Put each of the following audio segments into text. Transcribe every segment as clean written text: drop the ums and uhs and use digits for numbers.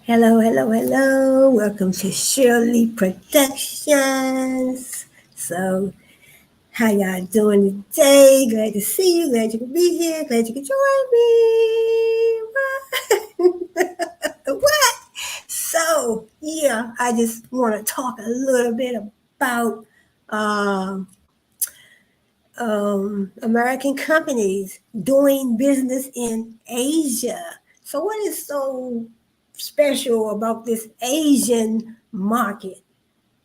Hello, hello, hello. Welcome to Shirley Productions. So, how y'all doing today? Glad to see you. Glad you could be here. Glad you could join me. What? So, yeah, I just want to talk a little bit about um, American companies doing business in Asia. So, what is so special about this Asian market?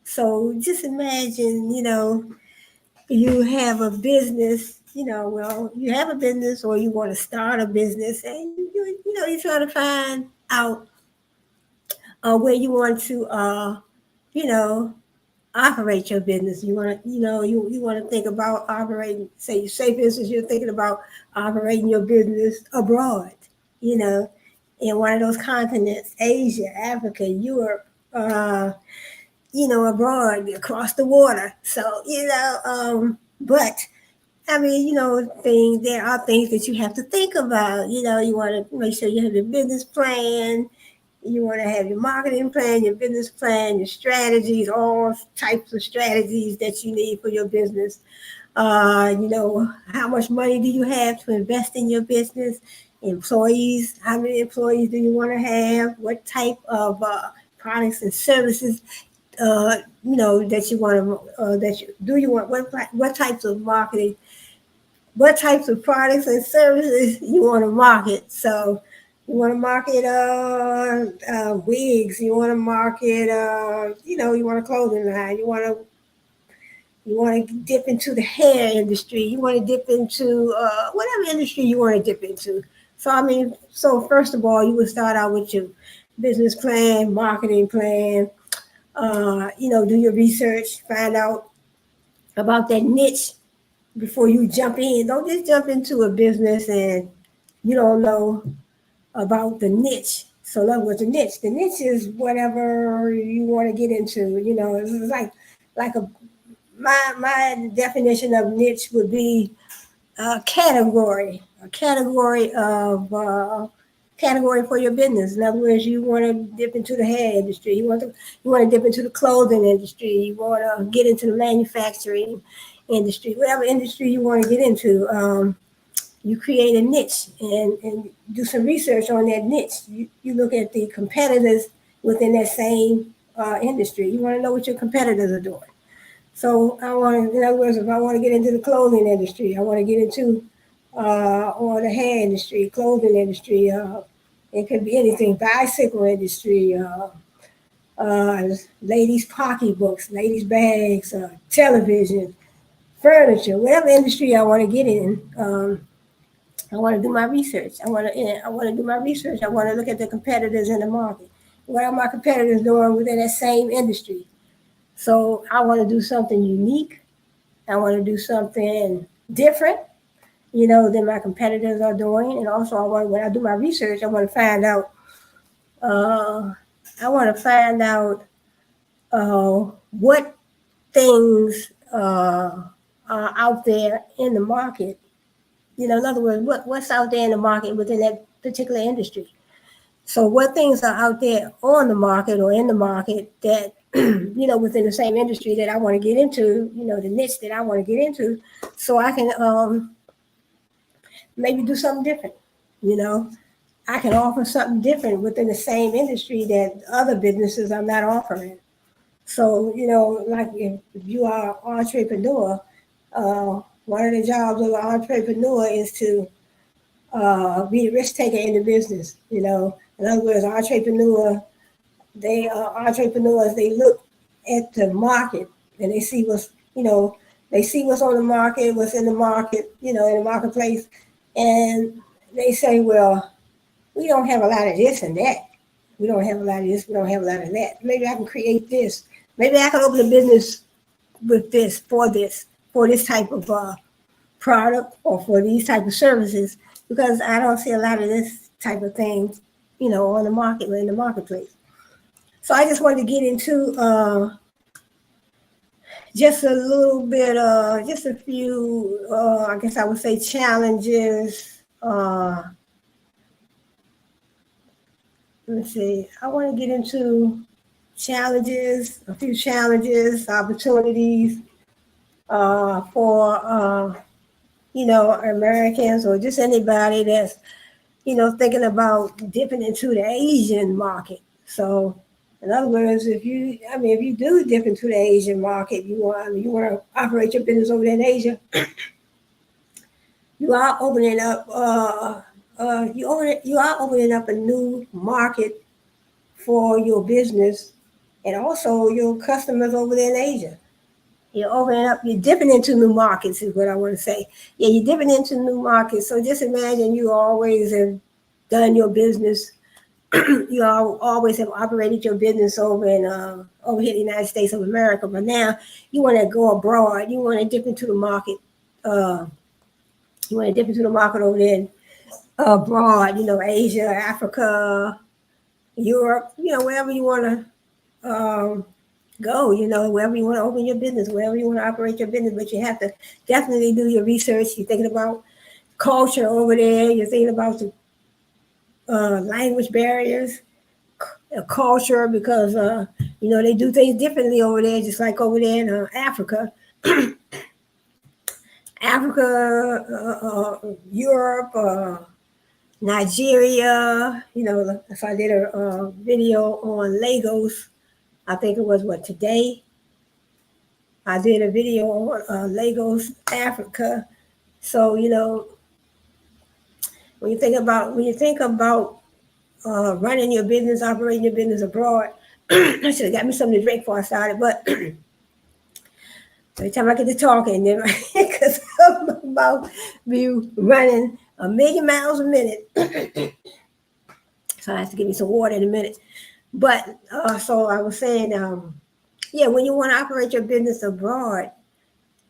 So, just imagine, you have a business, you have a business or you want to start a business and you're trying to find out where you want to, you know, operate your business. You want to, you want to think about operating, say for instance, you're thinking about operating your business abroad, you know, in one of those continents, Asia, Africa, Europe, abroad, across the water. So, but I mean, there are things that you have to think about. You want to make sure you have your business plan, you want to have your marketing plan, your business plan, your strategies, all types of strategies that you need for your business. How much money do you have to invest in your business? Employees, how many employees do you want to have? What type of products and services, that you want to, that you do you want, what types of marketing, what types of products and services you want to market. So you want to market wigs, you want to market, you want a clothing line, you want to dip into the hair industry, you want to dip into whatever industry you want to dip into. So I mean, so first of all, you would start out with your business plan, marketing plan. Do your research, find out about that niche before you jump in. Don't just jump into a business and you don't know about the niche. So in other words, the niche is whatever you want to get into. It's like my definition of niche would be a category for your business. In other words, you want to dip into the hair industry. You want to dip into the clothing industry. You want to get into the manufacturing industry. Whatever industry you want to get into, you create a niche and do some research on that niche. You look at the competitors within that same industry. You want to know what your competitors are doing. So in other words, if I want to get into the clothing industry, I want to get into or the hair industry, clothing industry. It could be anything, bicycle industry, uh, ladies' pocketbooks, ladies' bags, television, furniture, whatever industry I want to get in. I want to do my research. I want to do my research. I want to look at the competitors in the market. What are my competitors doing within that same industry? So I want to do something unique. I want to do something different, than my competitors are doing. And also, when I do my research, I want to find out. Uh, I want to find out what things are out there in the market. In other words, what's out there in the market within that particular industry. So, what things are out there on the market or in the market that within the same industry that I want to get into, the niche that I want to get into, so I can maybe do something different. You know, I can offer something different within the same industry that other businesses are not offering. So, like if you are an entrepreneur, one of the jobs of an entrepreneur is to be a risk taker in the business. In other words, entrepreneurs, they look at the market and they see what's on the market, what's in the market, in the marketplace, and they say, well, we don't have a lot of this and that. We don't have a lot of this. We don't have a lot of that. Maybe I can create this. Maybe I can open a business with this type of product or for these type of services because I don't see a lot of this type of thing, on the market or in the marketplace. So I just wanted to get into just a little bit, just a few, I guess I would say challenges let me see. I want to get into challenges, a few challenges, opportunities for Americans or just anybody that's thinking about dipping into the Asian market. So, in other words, if you do dip into the Asian market, you want to operate your business over there in Asia, you are opening up you are opening up a new market for your business and also your customers over there in Asia. You're dipping into new markets is what I want to say. Yeah, you're dipping into new markets. So just imagine you always have done your business. You always have operated your business over here in the United States of America, but now you want to go abroad. You want to dip into the market. Uh, you want to dip into the market over there abroad. Asia, Africa, Europe. Wherever you want to go. Wherever you want to open your business, wherever you want to operate your business. But you have to definitely do your research. You're thinking about culture over there. You're thinking about the language barriers, culture, because they do things differently over there, just like over there in Africa. Europe, Nigeria. If I did a video on Lagos, I think it was today. I did a video on Lagos, Africa. So when you think about running your business, operating your business abroad, I should have got me something to drink before I started. But every time I get to talking, then because I'm about be running 1,000,000 miles a minute, so I have to give me some water in a minute. But so I was saying, yeah, when you want to operate your business abroad,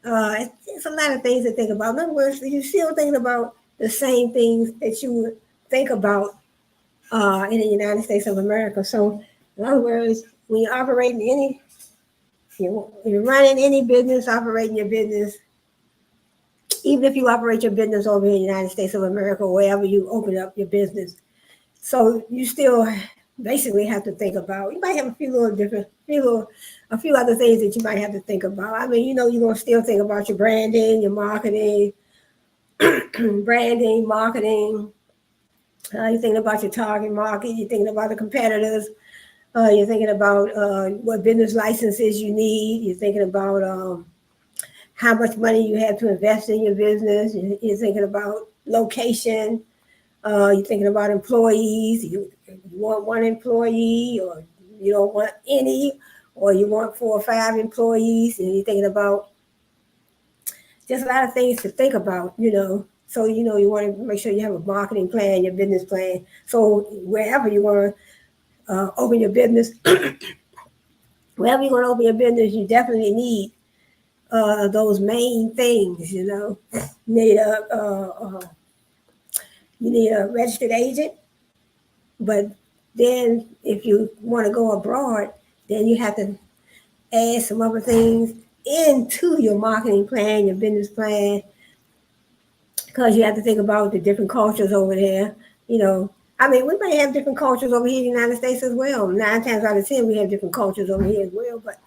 it's a lot of things to think about. In other words, you're still thinking about the same things that you would think about in the United States of America. So, in other words, when you're operating you're running any business, operating your business, even if you operate your business over in the United States of America, or wherever you open up your business, so you still basically have to think about. You might have a few other things that you might have to think about. I mean, you're gonna still think about your branding, your marketing, marketing. You're thinking about your target market. You're thinking about the competitors. You're thinking about what business licenses you need. You're thinking about how much money you have to invest in your business. You're thinking about location. You're thinking about employees. You want one employee, or you don't want any, or you want 4 or 5 employees, and you're thinking about just a lot of things to think about, So, you want to make sure you have a marketing plan, your business plan. So wherever you want to open your business, wherever you want to open your business, you definitely need those main things, You need a registered agent, but then if you want to go abroad, then you have to add some other things into your marketing plan, your business plan, because you have to think about the different cultures over there. I mean, we might have different cultures over here in the United States as well. 9 times out of 10, we have different cultures over here as well. But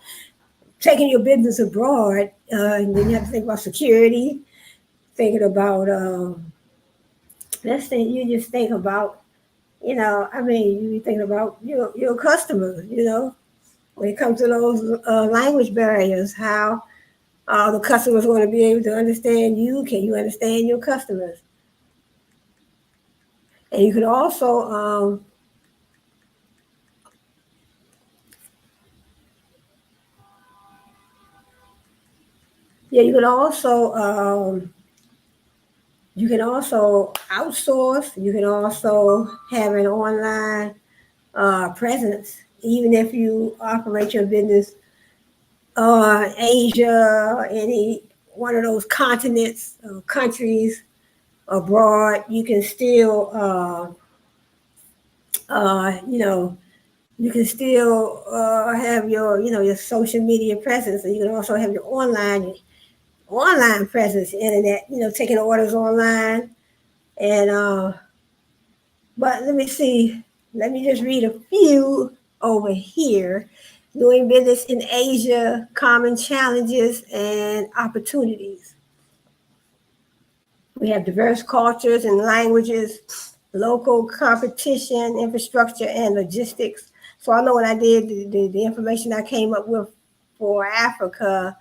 taking your business abroad, and then you have to think about security, thinking about, let's say you just think about, I mean, you thinking about your customers, when it comes to those language barriers, how the customers want to be able to understand you. Can you understand your customers? And you can also you can also outsource. You can also have an online presence, even if you operate your business Asia, any one of those continents, countries abroad. You can still, you can still have your social media presence, and you can also have your online presence, internet, taking orders online. And but let me see, Let me just read a few over here. Doing business in Asia, common challenges and opportunities. We have diverse cultures and languages, local competition, infrastructure, and logistics. So I know when I did the information I came up with for Africa,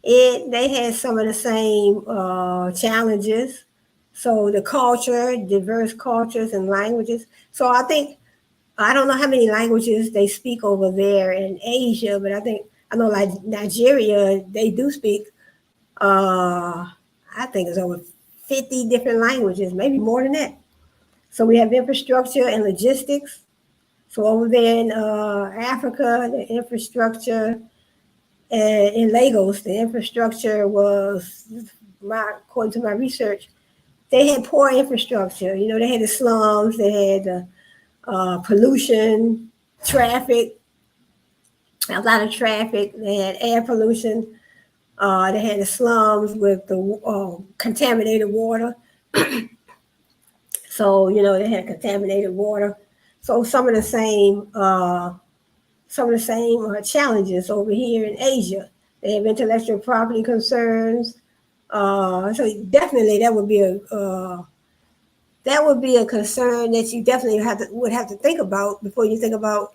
they had some of the same challenges. So the culture, diverse cultures and languages. So I don't know how many languages they speak over there in Asia, but I know like Nigeria, they do speak. I think it's over 50 different languages, maybe more than that. So we have infrastructure and logistics. So over there in Africa, the infrastructure in Lagos, the infrastructure was, according to my research, they had poor infrastructure. You know, they had the slums, they had pollution, traffic, a lot of traffic. They had air pollution. They had the slums with the contaminated water. So, you know, they had contaminated water. So some of the same challenges over here in Asia. They have intellectual property concerns. So definitely that would be a concern that you definitely would have to think about before you think about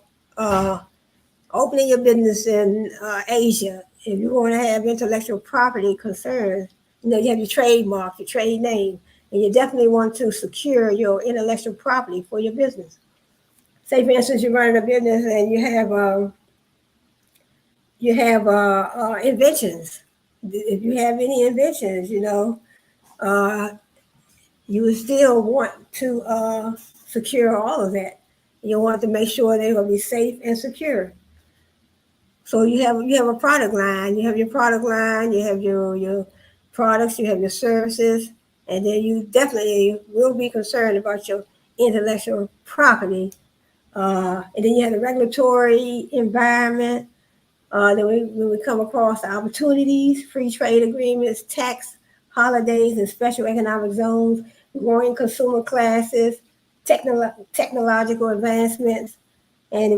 opening your business in Asia. If you want to have intellectual property concerns, you know, you have your trademark, your trade name, and you definitely want to secure your intellectual property for your business. Say, for instance, you're running a business and you have inventions. If you have any inventions, you know, uh, you would still want to secure all of that. You want to make sure they're going to be safe and secure. So you have a product line. You have your product line. You have your products. You have your services, and then you definitely will be concerned about your intellectual property. And then you have the regulatory environment. Then when we come across the opportunities, free trade agreements, tax holidays, and special economic zones, growing consumer classes, technological advancements, and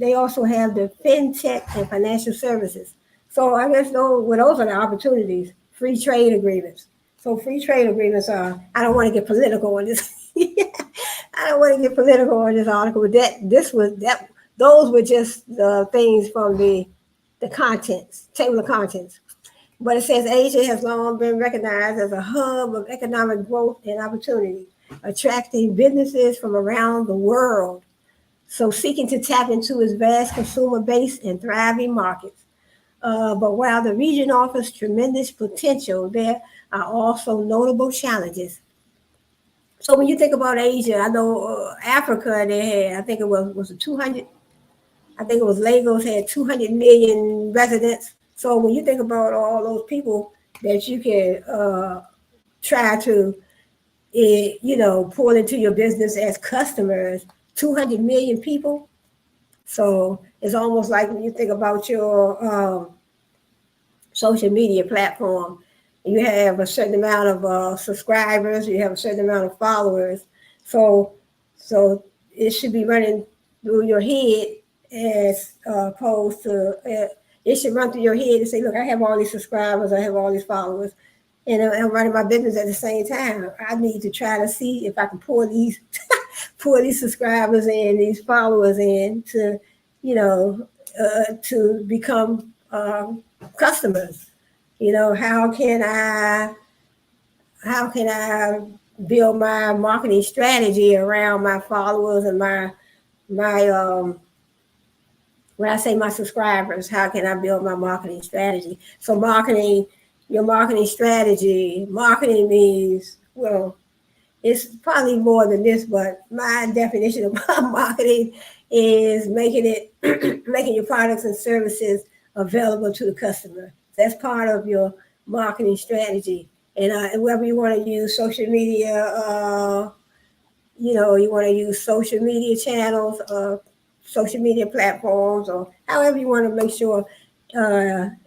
they also have the fintech and financial services. So I guess those are the opportunities. Free trade agreements. So free trade agreements are. I don't want to get political on this. I don't want to get political on this article, but those were just the things from the contents, table of contents. But it says Asia has long been recognized as a hub of economic growth and opportunity, attracting businesses from around the world. So seeking to tap into its vast consumer base and thriving markets. But while the region offers tremendous potential, there are also notable challenges. So when you think about Asia, I know Africa, they had, I think it was it 200, I think it was Lagos had 200 million residents. So when you think about all those people that you can try to, you know, pull into your business as customers, 200 million people. So it's almost like when you think about your social media platform, you have a certain amount of subscribers, you have a certain amount of followers. So it should be running through your head as opposed to it should run through your head and say, look, I have all these subscribers, I have all these followers, and I'm running my business at the same time. I need to try to see if I can pull these subscribers in, these followers in to, you know, to become customers. You know, how can I build my marketing strategy around my followers and my when I say my subscribers, how can I build my marketing strategy? So your marketing strategy, marketing means, well, it's probably more than this, but my definition of marketing is making your products and services available to the customer. That's part of your marketing strategy. And whether you want to use social media, you know, you want to use social media channels, social media platforms, or however you want to make sure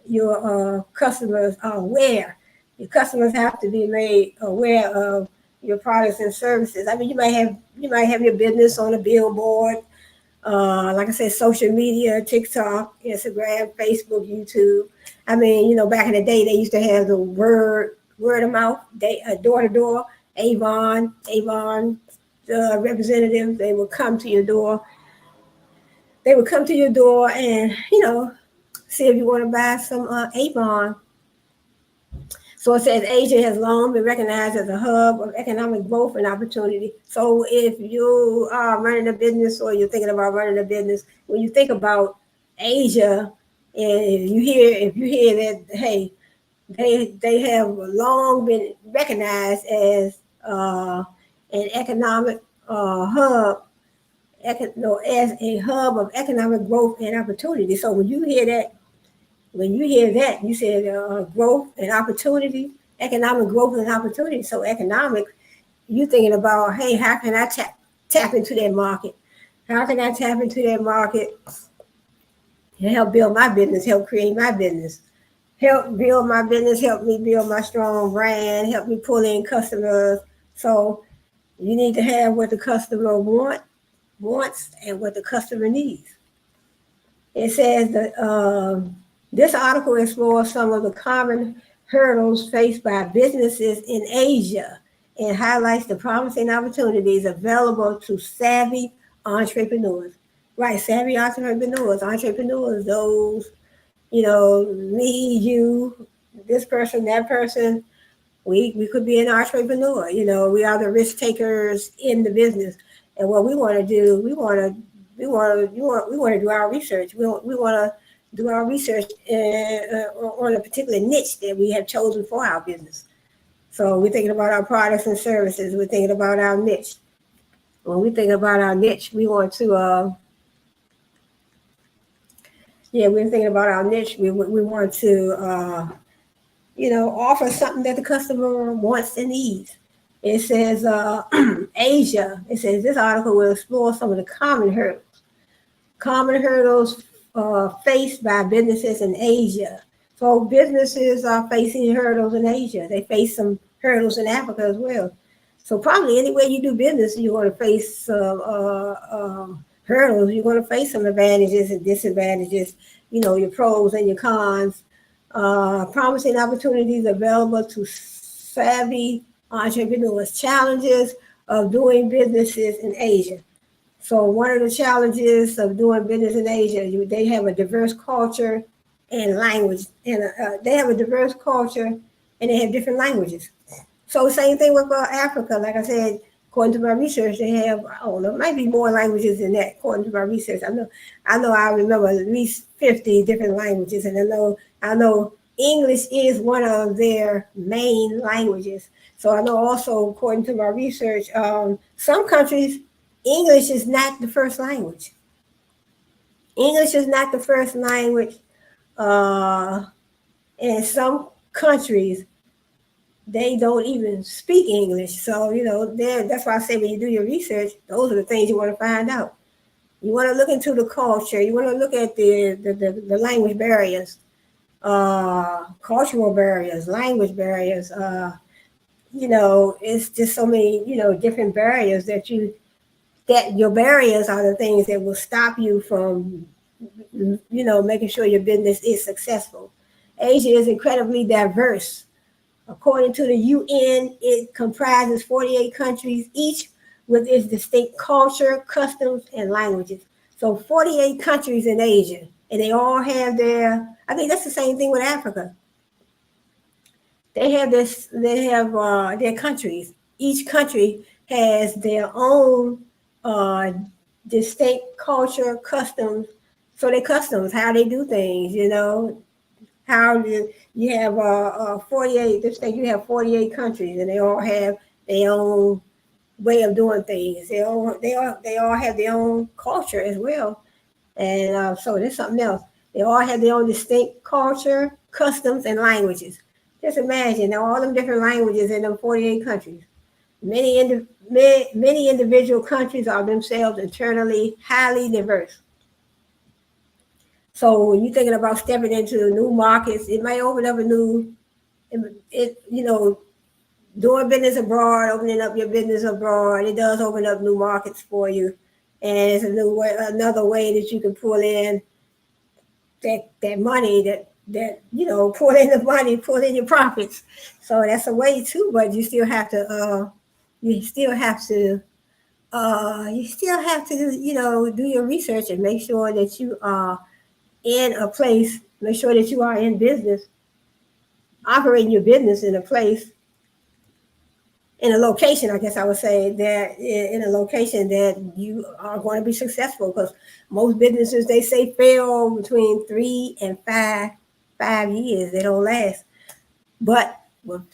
your customers are aware. Your customers have to be made aware of your products and services. I mean, you might have your business on a billboard, like I said, social media, TikTok, Instagram, Facebook, YouTube. I mean, back in the day, they used to have the word of mouth, door to door. Avon representatives, they would come to your door. They would come to your door and see if you want to buy some Avon. So it says Asia has long been recognized as a hub of economic growth and opportunity. So if you are running a business or you're thinking about running a business, when you think about Asia, and if you hear that, hey, they have long been recognized as an economic hub, as a hub of economic growth and opportunity. So when you hear that, you said growth and opportunity, economic growth and opportunity. So economic, you thinking about, hey, how can I tap into that market? How can I tap into that market and help build my business, help create my business, help build my business, help me build my strong brand, help me pull in customers. So you need to have what the customer wants and what the customer needs. It says that this article explores some of the common hurdles faced by businesses in Asia and highlights the promising opportunities available to savvy entrepreneurs. Right, savvy entrepreneurs, those, me, you, this person, that person, we could be an entrepreneur. We are the risk takers in the business. And what we want to do, we want to do our research. We want to do our research on a particular niche that we have chosen for our business. So we're thinking about our products and services. We're thinking about our niche. When we think about our niche, we want to, we're thinking about our niche. We want to, offer something that the customer wants and needs. It says Asia. It says this article will explore some of the common hurdles faced by businesses in Asia. So businesses are facing hurdles in Asia. They face some hurdles in Africa as well. So probably anywhere you do business, you're going to face hurdles. You're going to face some advantages and disadvantages. Your pros and your cons. Promising opportunities available to savvy entrepreneurs. Challenges of doing businesses in Asia. So one of the challenges of doing business in Asia, they have a diverse culture and language, and they have different languages. So same thing with Africa. Like I said, according to my research, they have, I don't know, it might be more languages than that. According to my research, I remember at least 50 different languages, and I know English is one of their main languages. So I know also, according to my research, some countries, English is not the first language. English is not the first language. In some countries, they don't even speak English. So, that's why I say when you do your research, those are the things you want to find out. You want to look into the culture. You want to look at the language barriers, cultural barriers, language barriers. It's just so many, different barriers that your barriers are the things that will stop you from, making sure your business is successful. Asia is incredibly diverse. According to the UN, it comprises 48 countries, each with its distinct culture, customs, and languages. So 48 countries in Asia, and they all have I think that's the same thing with Africa. They have their countries. Each country has their own distinct culture, customs. So their customs, how they do things, how you have 48, this thing, you have 48 countries, and they all have their own way of doing things. They all have their own culture as well. And so there's something else. They all have their own distinct culture, customs, and languages. Just imagine all them different languages in them 48 countries. Many individual countries are themselves internally highly diverse. So when you're thinking about stepping into new markets, it might open up a new doing business abroad, opening up your business abroad, it does open up new markets for you. And it's a new way, another way that you can pull in that money that pull in the money, pull in your profits. So that's a way too, but you still have to you still have to do your research and make sure that you are in a place, make sure that you are in business, operating your business in a place, in a location, I guess I would say, that in a location that you are going to be successful, because most businesses, they say, fail between 3 and 5 years. They don't last. But with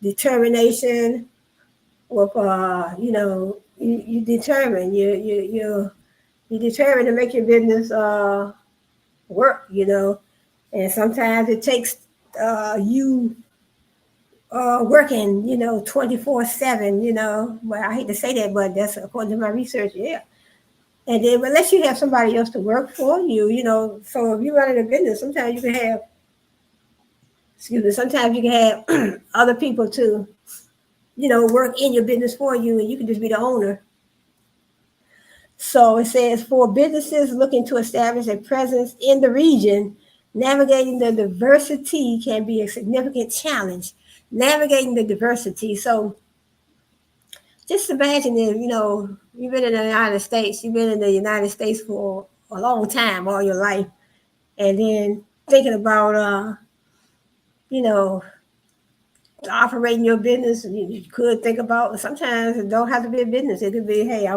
determination, with you determine you determined to make your business work, and sometimes it takes you working, 24/7, Well, I hate to say that, but that's according to my research, yeah. And then unless you have somebody else to work for you, so if you're running a business, sometimes you can have, other people to, work in your business for you, and you can just be the owner. So it says, for businesses looking to establish a presence in the region, navigating the diversity can be a significant challenge. Navigating the diversity. So just imagine if, you've been in the United States, for a long time, all your life, and then thinking about, operating your business. You could think about, sometimes it don't have to be a business. It could be, hey, I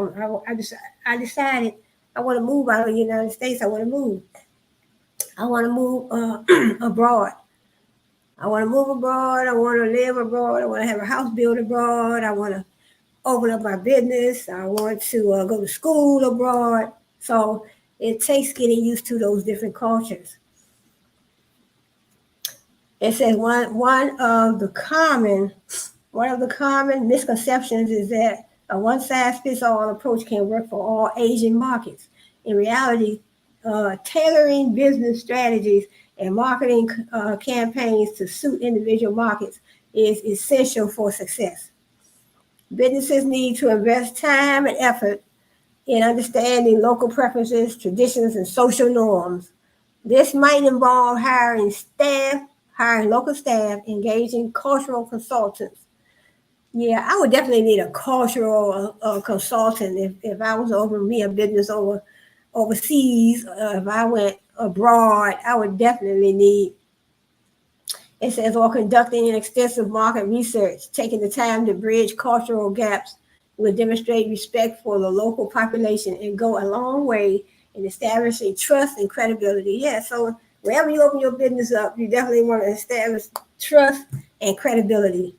decided I want to move out of the United States. I want to move abroad. I want to move abroad. I want to live abroad. I want to have a house built abroad. I want to open up my business. I want to go to school abroad. So it takes getting used to those different cultures. It says one of the common misconceptions is that a one-size-fits-all approach can work for all Asian markets. In reality, tailoring business strategies and marketing campaigns to suit individual markets is essential for success. Businesses need to invest time and effort in understanding local preferences, traditions, and social norms. This might involve hiring local staff, engaging cultural consultants. Yeah, I would definitely need a cultural consultant if I was over me a business overseas. If I went abroad, I would definitely need. It says, or conducting an extensive market research, taking the time to bridge cultural gaps will demonstrate respect for the local population and go a long way in establishing trust and credibility. Yeah, so wherever you open your business up, you definitely want to establish trust and credibility.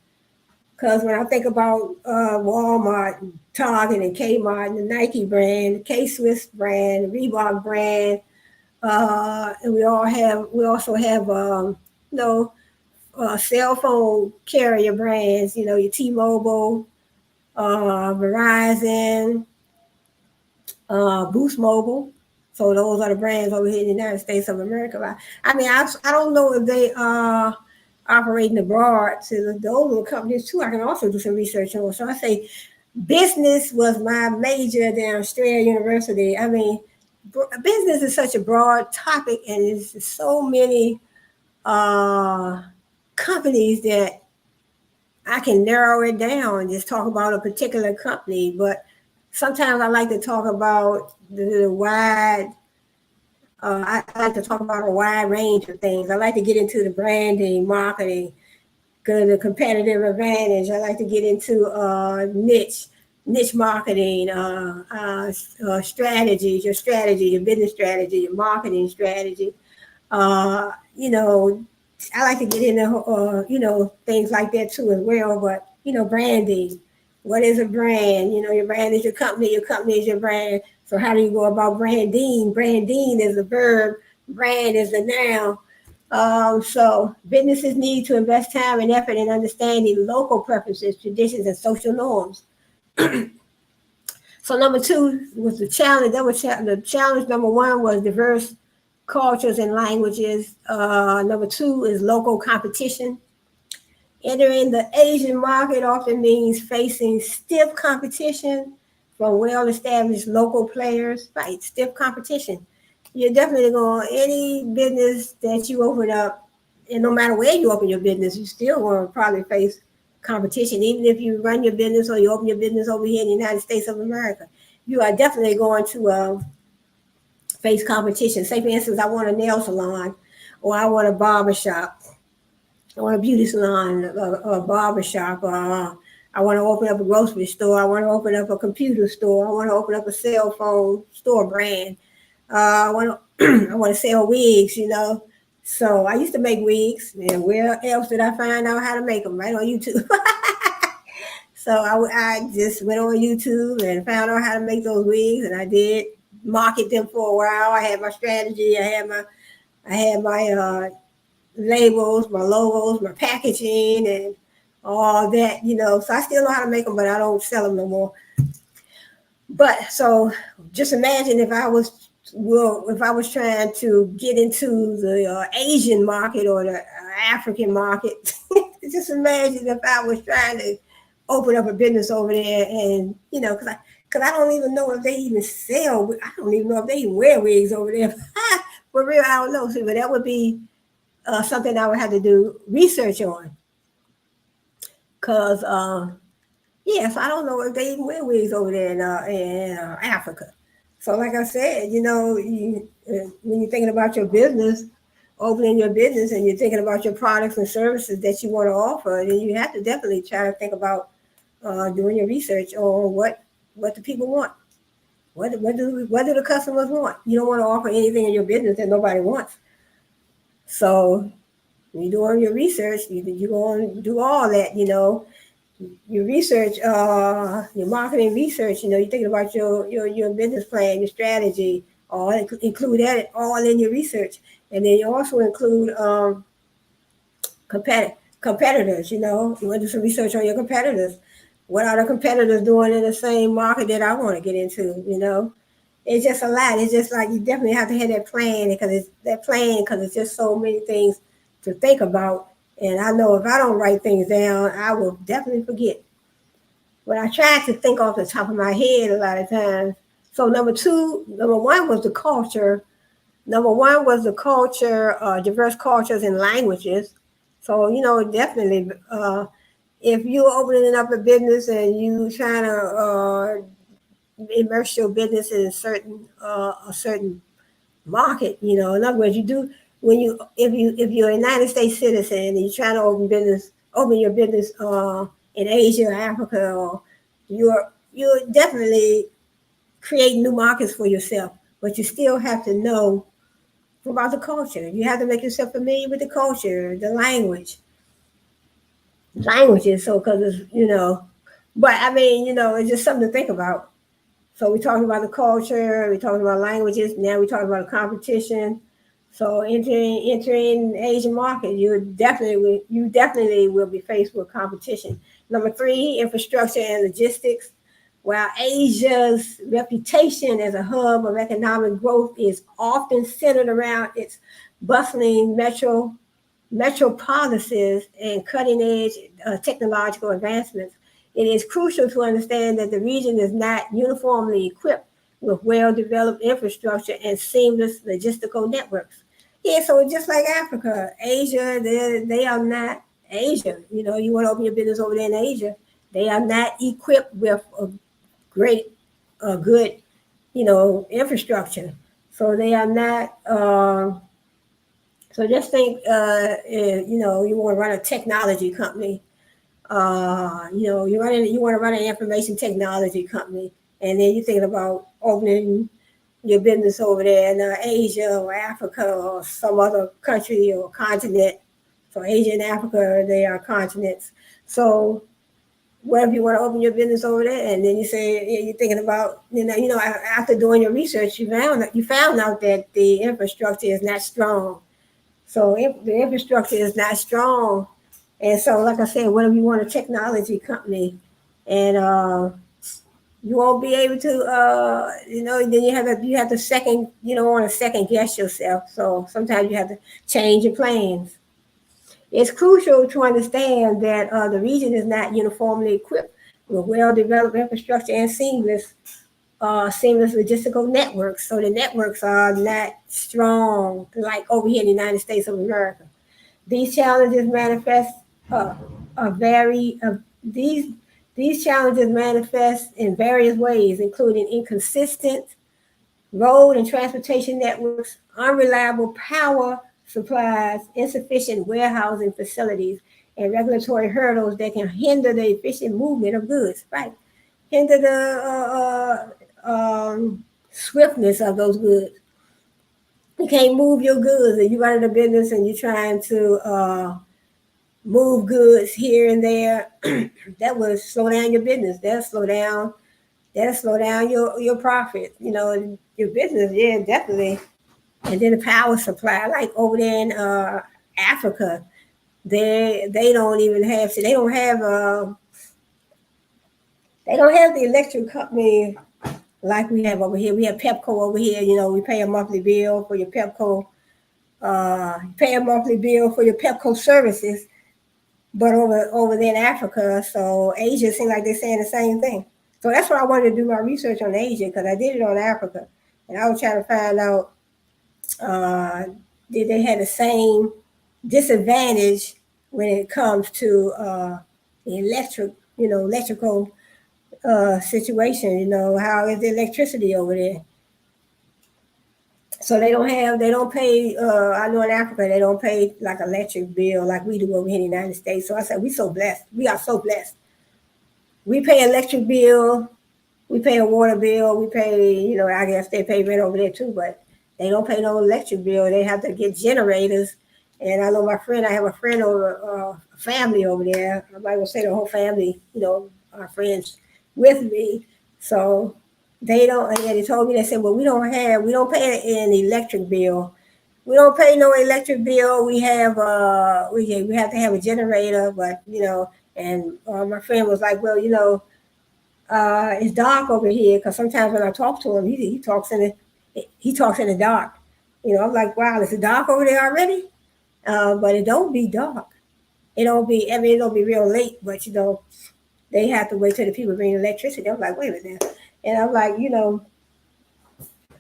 Because when I think about Walmart, and Target, and Kmart, and the Nike brand, the K-Swiss brand, the Reebok brand, and we also have cell phone carrier brands, your T-Mobile, Verizon, Boost Mobile. So those are the brands over here in the United States of America. I don't know if they are operating abroad. So those are the companies too. I can also do some research on. So I say business was my major at Australia University. Business is such a broad topic, and there's so many companies that I can narrow it down and just talk about a particular company. But sometimes I like to talk about the wide. I like to talk about a wide range of things. I like to get into the branding, marketing, the competitive advantage. I like to get into niche marketing, strategies, your business strategy, your marketing strategy. I like to get into, things like that too as well. But, branding. What is a brand? Your brand is your company is your brand. So how do you go about branding? Branding is a verb. Brand is a noun. So businesses need to invest time and effort in understanding local preferences, traditions, and social norms. So number 2 was the challenge. The challenge number 1 was diverse cultures and languages. Number 2 is local competition. Entering the Asian market often means facing stiff competition from well-established local players, right? Stiff competition. You're definitely going, any business that you open up, and no matter where you open your business, you still going to probably face competition. Even if you run your business or you open your business over here in the United States of America, you are definitely going to face competition. Say, for instance, I want a nail salon or I want a barber shop or a beauty salon, a barber shop, I want to open up a grocery store. I want to open up a computer store. I want to open up a cell phone store brand. I want to I want to sell wigs, you know. So I used to make wigs, and where else did I find out how to make them? Right on YouTube. So I just went on YouTube and found out how to make those wigs, and I did market them for a while. I had my strategy. I had my labels, my logos, my packaging, and all that, you know. So I still know how to make them, but I don't sell them no more. But so just imagine if I was trying to get into the Asian market or the African market. Just imagine if I was trying to open up a business over there, and you know, because I don't even know if they even sell. I don't even know if they even wear wigs over there. For real, I don't know. See, but that would be something I would have to do research on. Cause yes, I don't know if they even wear wigs over there in Africa. So, like I said, you know, when you're thinking about your business, opening your business, and you're thinking about your products and services that you want to offer, then you have to definitely try to think about doing your research on what the people want. What do the customers want? You don't want to offer anything in your business that nobody wants. So when you're doing your research, you're going to do all that, you know. Your research, your marketing research, you know, you're thinking about your business plan, your strategy, all include that all in your research. And then you also include competitors, you know. You want to do some research on your competitors. What are the competitors doing in the same market that I want to get into, you know? It's just a lot. It's just like you definitely have to have that plan because it's just so many things to think about. And I know if I don't write things down, I will definitely forget. But I tried to think off the top of my head a lot of times. So number one was the culture. Number one was the culture, diverse cultures and languages. So, you know, definitely, if you're opening up a business and you trying to immerse your business in a certain market, you know, in other words, you do when you if you're a United States citizen and you're trying to open your business in Asia or Africa, or you're definitely creating new markets for yourself, but you still have to know about the culture. You have to make yourself familiar with the culture, the languages. So, because it's, you know, but I mean, you know, it's just something to think about. So we're talking about the culture, we're talking about languages. Now we're talking about competition. So entering the Asian market, you definitely will be faced with competition. Number three, infrastructure and logistics. While Asia's reputation as a hub of economic growth is often centered around its bustling metropolises and cutting-edge technological advancements, it is crucial to understand that the region is not uniformly equipped with well-developed infrastructure and seamless logistical networks. Yeah, so just like Africa, Asia, they are not Asia. You know, you want to open your business over there in Asia, they are not equipped with a great, good, you know, infrastructure. So they are not. So just think, you know, you want to run a technology company. You know, you want to run an information technology company, and then you're thinking about opening your business over there in Asia or Africa or some other country or continent. So Asia and Africa, they are continents. So wherever you want to open your business over there, and then you say you're thinking about, you know, after doing your research, you found out that the infrastructure is not strong. So if the infrastructure is not strong, and so like I said, whatever you want a technology company, and you won't be able to, you know, then you have to want to second guess yourself. So sometimes you have to change your plans. It's crucial to understand that the region is not uniformly equipped with well-developed infrastructure and seamless logistical networks. So the networks are not strong like over here in the United States of America. These challenges manifest a very these challenges manifest in various ways, including inconsistent road and transportation networks, unreliable power supplies, insufficient warehousing facilities, and regulatory hurdles that can hinder the efficient movement of goods. Right, hinder the swiftness of those goods. You can't move your goods, and you running a business and you're trying to move goods here and there. That will slow down your business. That'll slow down your profit. You know, your business, yeah, definitely. And then the power supply, like over there in Africa, they don't even have. So they don't have the electric company like we have over here. We have Pepco over here. You know, we pay a monthly bill for your Pepco. Pay a monthly bill for your Pepco services. But over there in Africa, so Asia seems like they're saying the same thing. So that's why I wanted to do my research on Asia, because I did it on Africa, and I was trying to find out uh, did they have the same disadvantage when it comes to the electrical situation. You know, how is the electricity over there? So they don't pay. I know in Africa they don't pay like electric bill like we do over here in the United States. So I said we so blessed. We are so blessed. We pay electric bill, we pay a water bill, we pay, you know, I guess they pay rent over there too, but they don't pay no electric bill. They have to get generators. And I know I have a friend over, family over there. I'm not gonna say the whole family, you know, our friends with me. So they don't, and they told me, they said, well, we don't pay an electric bill. We don't pay no electric bill. We have to have a generator, but you know, and my friend was like, well, you know, it's dark over here, because sometimes when I talk to him, he talks in the dark. You know, I'm like, wow, is it dark over there already? But it don't be dark. It don't be. I mean, it don't be real late, but you know, they have to wait till the people bring electricity. I'm like, wait a minute now. And I'm like, you know,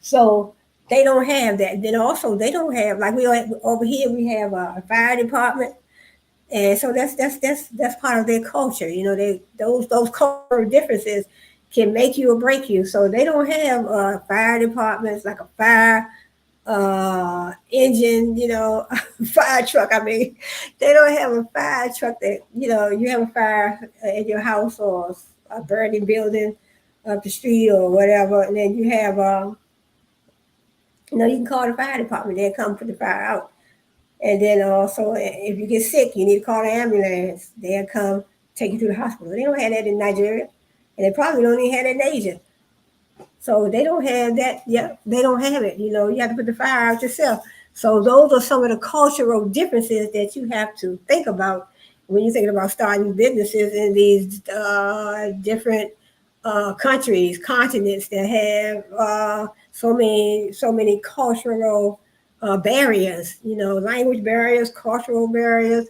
so they don't have that. Then also they don't have, like, over here we have a fire department. And so that's part of their culture. You know, those cultural differences can make you or break you. So they don't have fire departments like a fire engine, you know, fire truck. I mean, they don't have a fire truck that, you know, you have a fire at your house or a burning building up the street or whatever, and then you have, you know, you can call the fire department. They'll come put the fire out. And then also, if you get sick, you need to call the ambulance. They'll come take you to the hospital. They don't have that in Nigeria, and they probably don't even have that in Asia. So they don't have that. Yeah, they don't have it. You know, you have to put the fire out yourself. So those are some of the cultural differences that you have to think about when you're thinking about starting businesses in these different countries, continents that have so many cultural barriers. You know, language barriers, cultural barriers,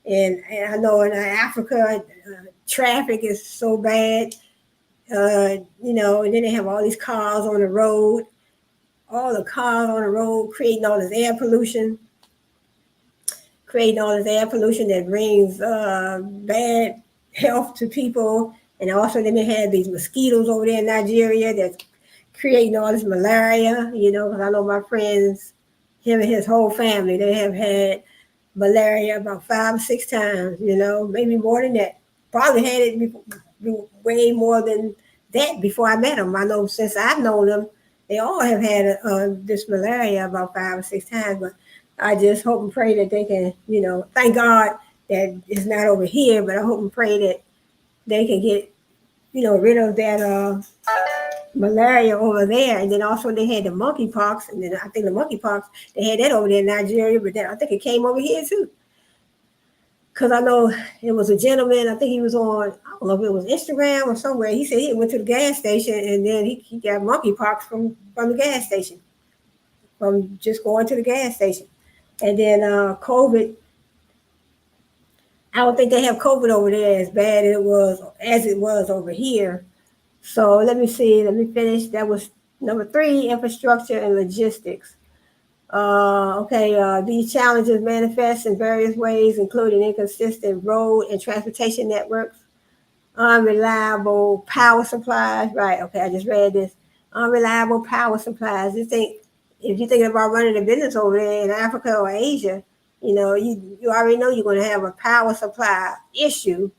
and I know in Africa, traffic is so bad. You know, and then they have all these cars on the road, all the cars on the road creating all this air pollution, that brings bad health to people. And also then they have these mosquitoes over there in Nigeria that's creating all this malaria, you know, because I know my friends, him and his whole family, they have had malaria about 5 or 6 times, you know, maybe more than that. Probably had it before, way more than that before I met them. I know since I've known them, they all have had this malaria about 5 or 6 times. But I just hope and pray that they can, you know, thank God that it's not over here, but I hope and pray that they can get, you know, rid of that malaria over there. And then also they had the monkeypox, and then I think the monkeypox, they had that over there in Nigeria, but then I think it came over here too. Because I know it was a gentleman, I think he was on, I don't know if it was Instagram or somewhere. He said he went to the gas station and then he got monkeypox from the gas station, from just going to the gas station. And then COVID I don't think they have COVID over there as bad as it was over here. So let me see. Let me finish. That was number 3, infrastructure and logistics. These challenges manifest in various ways, including inconsistent road and transportation networks, unreliable power supplies. Right. Okay. I just read this. Unreliable power supplies. If you're thinking about running a business over there in Africa or Asia, you already know you're going to have a power supply issue.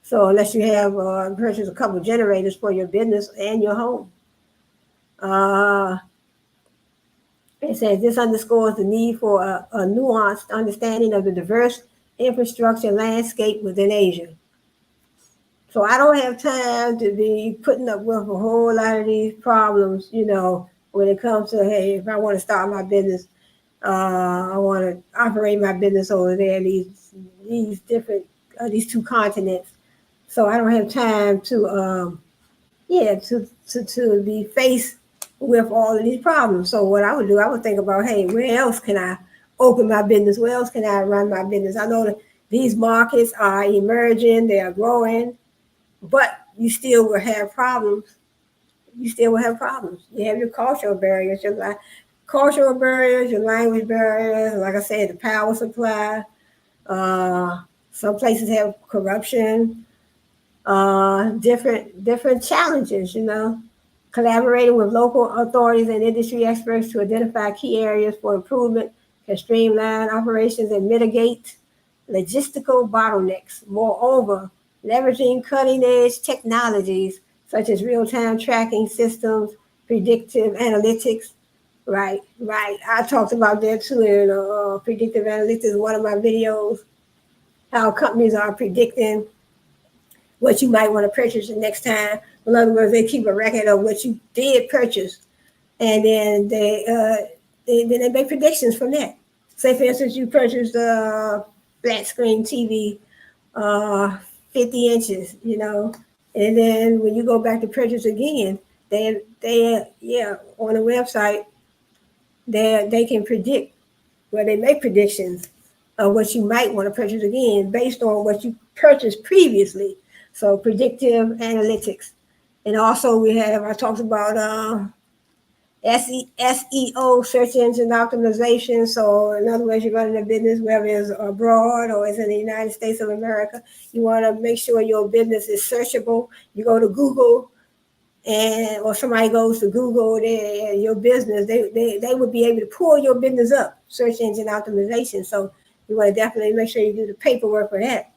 So unless you have purchase a couple of generators for your business and your home. It says this underscores the need for a nuanced understanding of the diverse infrastructure landscape within Asia. So I don't have time to be putting up with a whole lot of these problems, when it comes to, hey, if I want to start my business, I want to operate my business over there in these different, these 2 continents. So I don't have time to be faced with all of these problems. So what I would do, I would think about, hey, where else can I open my business? Where else can I run my business? I know that these markets are emerging, they are growing, but you still will have problems. You have your cultural barriers, your language barriers, like I said, the power supply. Some places have corruption, different challenges, Collaborating with local authorities and industry experts to identify key areas for improvement can streamline operations and mitigate logistical bottlenecks. Moreover, leveraging cutting-edge technologies such as real-time tracking systems, predictive analytics. Right. I talked about that too in predictive analytics, one of my videos, how companies are predicting what you might want to purchase the next time. In other words, they keep a record of what you did purchase, and then they make predictions from that. Say, for instance, you purchased a flat screen TV, 50 inches, and then when you go back to purchase again, they on the website, they can predict, they make predictions of what you might want to purchase again based on what you purchased previously. So predictive analytics. And also I talked about SEO, search engine optimization. So in other words, you're running a business, whether it's abroad or it's in the United States of America, you want to make sure your business is searchable. You go to Google, or somebody goes to Google your business, they would be able to pull your business up, search engine optimization. So you want to definitely make sure you do the paperwork for that.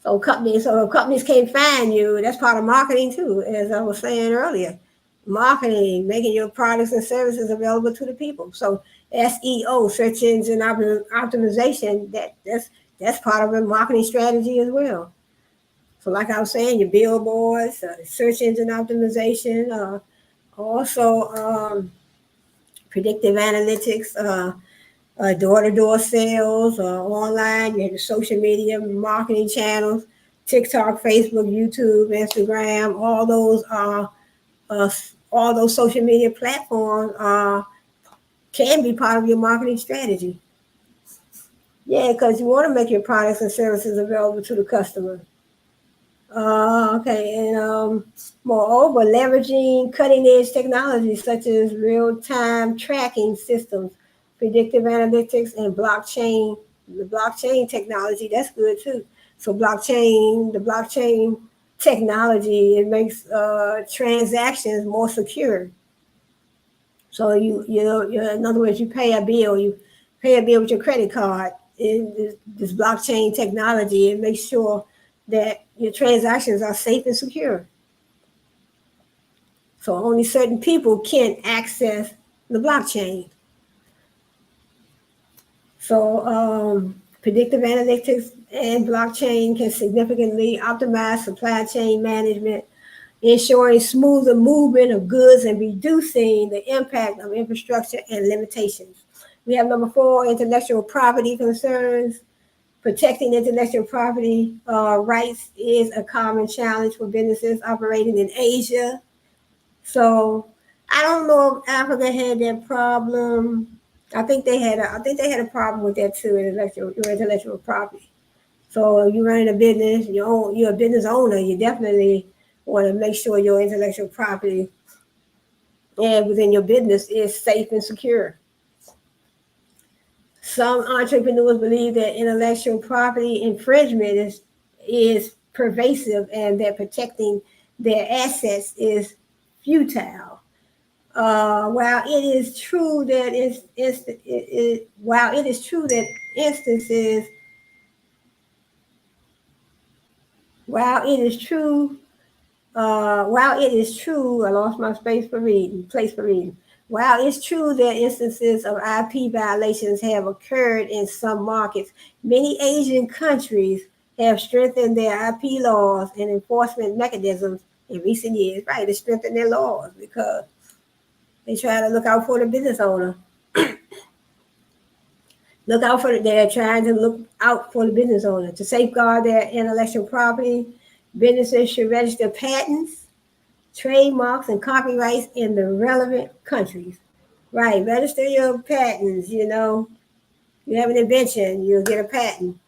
So companies can't find you, that's part of marketing too, as I was saying earlier. Marketing, making your products and services available to the people. So SEO, search engine optimization, that's part of a marketing strategy as well. So like I was saying, your billboards, search engine optimization, also predictive analytics, door-to-door sales, online, you have the social media marketing channels, TikTok, Facebook, YouTube, Instagram, all those social media platforms can be part of your marketing strategy. Yeah, because you want to make your products and services available to the customer. And moreover, leveraging cutting-edge technologies such as real-time tracking systems, predictive analytics, and blockchain. The blockchain technology, that's good too. So the blockchain technology, it makes transactions more secure. So in other words, you pay a bill with your credit card. This blockchain technology, it makes sure that your transactions are safe and secure. So only certain people can access the blockchain. So predictive analytics and blockchain can significantly optimize supply chain management, ensuring smoother movement of goods and reducing the impact of infrastructure and limitations. We have number 4, intellectual property concerns. Protecting intellectual property rights is a common challenge for businesses operating in Asia. So I don't know if Africa had that problem. I think they had a problem with that too, intellectual property. So if you're running a business, you're a business owner, you definitely want to make sure your intellectual property and within your business is safe and secure. Some entrepreneurs believe that intellectual property infringement is pervasive and that protecting their assets is futile. While it is true that while it is true that instances while it is true while it is true, I lost my place for reading. While it's true that instances of IP violations have occurred in some markets, many Asian countries have strengthened their IP laws and enforcement mechanisms in recent years. Right, they strengthened their laws because they try to look out for the business owner. They're trying to look out for the business owner to safeguard their intellectual property. Businesses should register patents, trademarks, and copyrights in the relevant countries. Right, register your patents. You have an invention, you'll get a patent.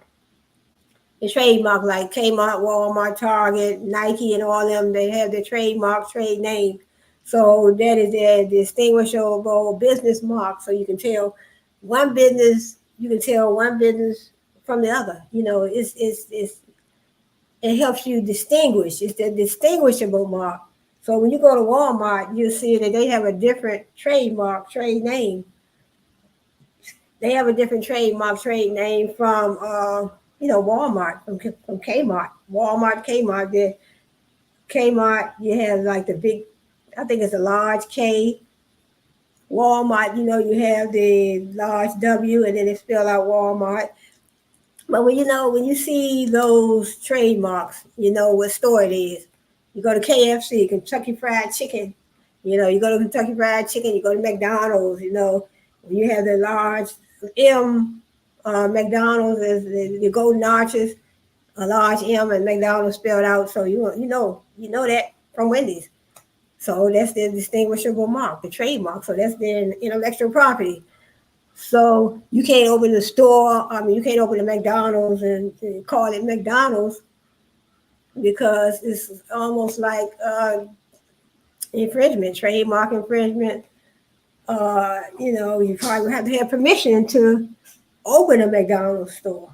The trademark, like Kmart, Walmart, Target, Nike, and all them, they have their trademark, trade name. So that is their distinguishable business mark. So you can tell one business from the other. It helps you distinguish. It's the distinguishable mark. So when you go to Walmart, you'll see that they have a different trademark, trade name. They have a different trademark, trade name from, Walmart, from Kmart. Walmart, Kmart. Kmart, you have like the big, I think it's a large K. Walmart, you have the large W, and then they spell out Walmart. But when you see those trademarks, you know what store it is. You go to KFC, Kentucky Fried Chicken. You go to Kentucky Fried Chicken. You go to McDonald's. When you have the large M, McDonald's is the golden arches, a large M, and McDonald's spelled out. So you know that from Wendy's. So that's their distinguishable mark, the trademark. So that's their intellectual property. So you can't open the store. You can't open the McDonald's and call it McDonald's because it's almost like infringement, trademark infringement. You probably have to have permission to open a McDonald's store.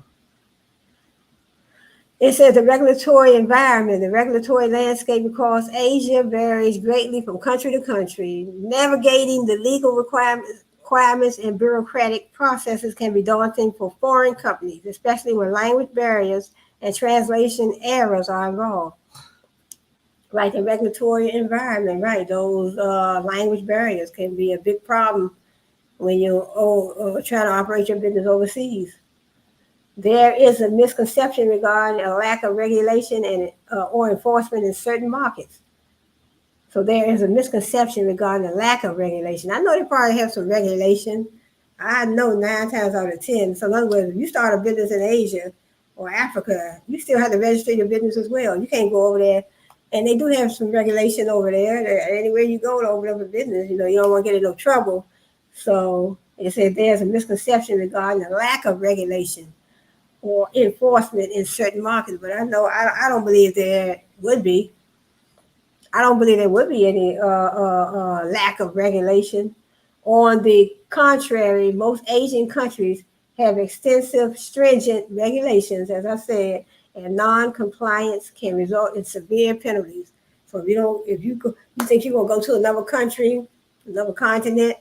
It says the regulatory environment, the regulatory landscape across Asia varies greatly from country to country. Navigating the legal requirements and bureaucratic processes can be daunting for foreign companies, especially when language barriers and translation errors are involved. Right, the regulatory environment, right, those language barriers can be a big problem when you're trying to operate your business overseas. There is a misconception regarding a lack of regulation and or enforcement in certain markets. So there is a misconception regarding the lack of regulation. I know they probably have some regulation. I know 9 times out of 10. So in other words, if you start a business in Asia or Africa, you still have to register your business as well. You can't go over there. And they do have some regulation over there. Anywhere you go to open up a business, you don't want to get in no trouble. So it said there's a misconception regarding the lack of regulation or enforcement in certain markets. But I don't believe there would be. I don't believe there would be any lack of regulation. On the contrary, most Asian countries have extensive, stringent regulations, as I said, and non-compliance can result in severe penalties. So if you think you're gonna go to another country, another continent,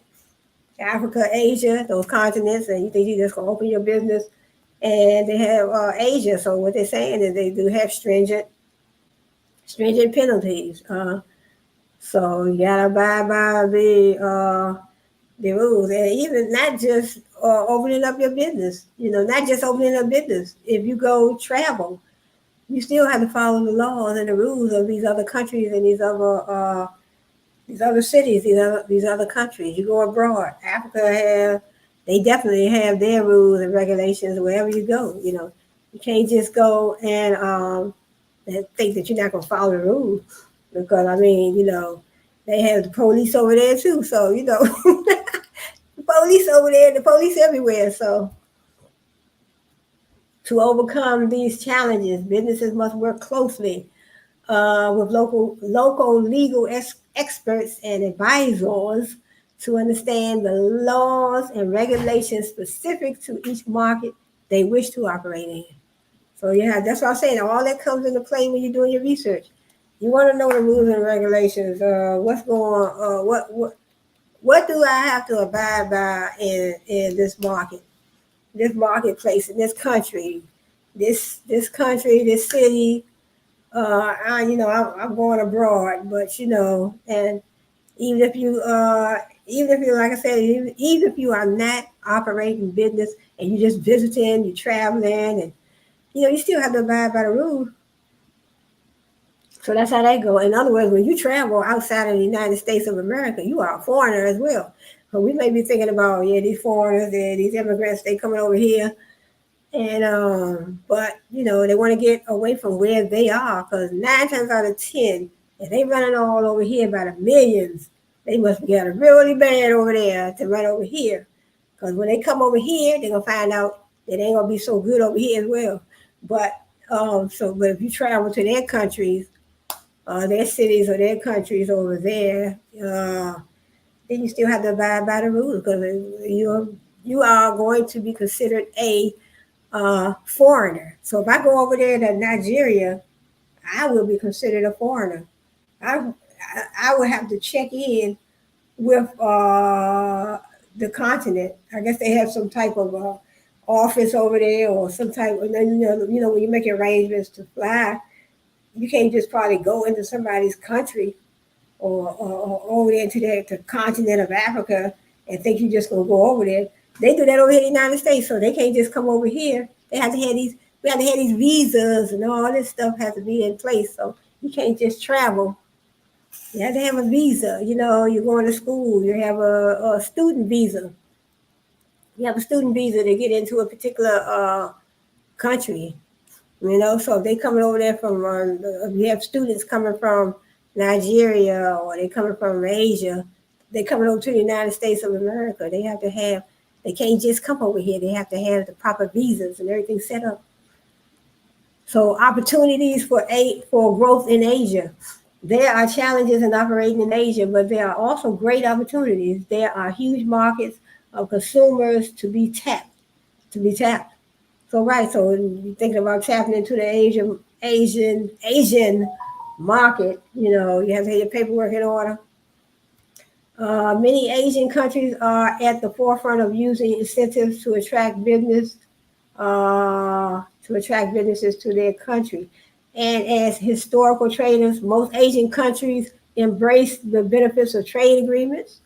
Africa, Asia, those continents, and you think you're just gonna open your business, and they have Asia. So what they're saying is they do have stringent penalties. So you gotta abide by the rules, and even not just opening up your business. Not just opening up business. If you go travel, you still have to follow the laws and the rules of these other countries and these other cities, these other countries. You go abroad. Africa they definitely have their rules and regulations wherever you go. You can't just go and think that you're not gonna follow the rules, because they have the police over there too. So the police over there, the police everywhere. So To overcome these challenges, businesses must work closely with local legal experts and advisors to understand the laws and regulations specific to each market they wish to operate in. So yeah, that's what I'm saying. All that comes into play when you're doing your research. You want to know the rules and regulations. What's going on? What do I have to abide by in this marketplace, in this country, this country, this city? I'm going abroad, but and even if you, like I said, even if you are not operating business and you just visiting, you traveling, and you still have to abide by the rules. So that's how they go. In other words, when you travel outside of the United States of America, you are a foreigner as well. So we may be thinking about, these foreigners, these immigrants, they coming over here. And but they want to get away from where they are, because 9 times out of 10, if they running all over here by the millions, they must get it really bad over there to run over here. Because when they come over here, they're gonna find out that they ain't gonna be so good over here as well. But but if you travel to their countries, their cities or their countries over there, then you still have to abide by the rules, because you are going to be considered a foreigner. So if I go over there to Nigeria, I will be considered a foreigner. I I would have to check in with the continent. I guess they have some type of office over there, or some type of, when you make arrangements to fly, you can't just probably go into somebody's country, or over there to the continent of Africa, and think you're just gonna go over there. They do that over here in the United States, so they can't just come over here. They have to have these. We have to have these visas, and all this stuff has to be in place. So you can't just travel. You have to have a visa. You're going to school. You have a student visa. You have a student visa to get into a particular country. So if they coming over there from, if you have students coming from Nigeria, or they coming from Asia, they coming over to the United States of America, they can't just come over here. They have to have the proper visas and everything set up. So opportunities for growth in Asia. There are challenges in operating in Asia, but there are also great opportunities. There are huge markets of consumers to be tapped. So you're thinking about tapping into the Asian market. You have to have your paperwork in order. Many Asian countries are at the forefront of using incentives to attract businesses to their country. And as historical traders, most Asian countries embrace the benefits of trade agreements,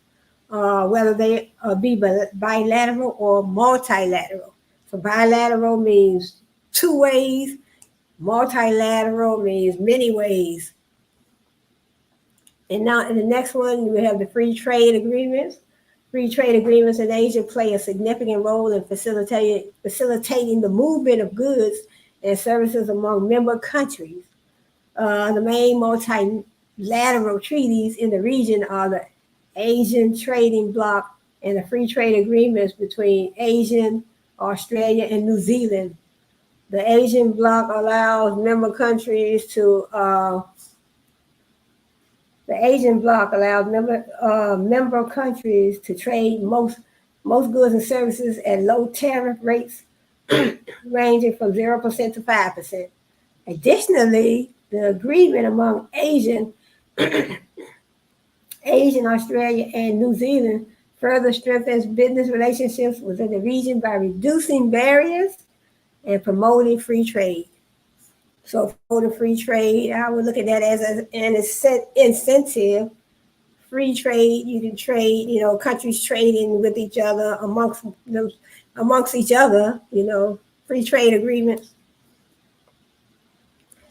whether they be bilateral or multilateral. So bilateral means 2 ways, multilateral means many ways. And now in the next one, we have the free trade agreements. Free trade agreements in Asia play a significant role in facilitating the movement of goods and services among member countries. The main multilateral treaties in the region are the Asian Trading Bloc and the free trade agreements between Asia, Australia, and New Zealand. The Asian Bloc allows member countries to member countries to trade most goods and services at low tariff rates, ranging from 0% to 5%. Additionally, the agreement among Asian, Australia, and New Zealand further strengthens business relationships within the region by reducing barriers and promoting free trade. So for the free trade, I would look at that as an incentive. Free trade, you can trade, countries trading with each other amongst each other, free trade agreements.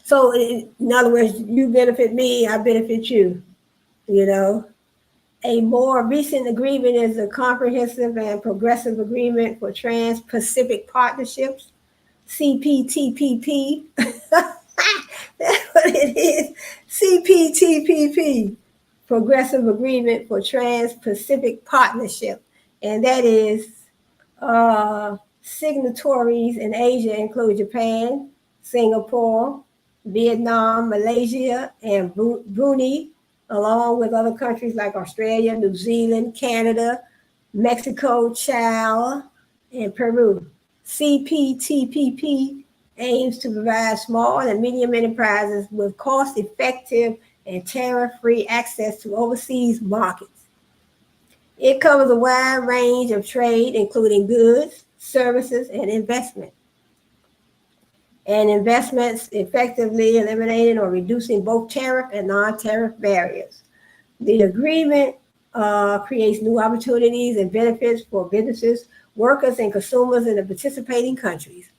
So in other words, you benefit me, I benefit you, A more recent agreement is a comprehensive and progressive agreement for Trans-Pacific Partnerships, CPTPP. That's what it is, CPTPP, Progressive Agreement for Trans-Pacific Partnership. And that is Signatories in Asia include Japan, Singapore, Vietnam, Malaysia, and Brunei, along with other countries like Australia, New Zealand, Canada, Mexico, Chile, and Peru. CPTPP aims to provide small and medium enterprises with cost-effective and tariff-free access to overseas markets. It covers a wide range of trade, including goods, services, and investment. And investments effectively eliminating or reducing both tariff and non-tariff barriers. The agreement creates new opportunities and benefits for businesses, workers, and consumers in the participating countries.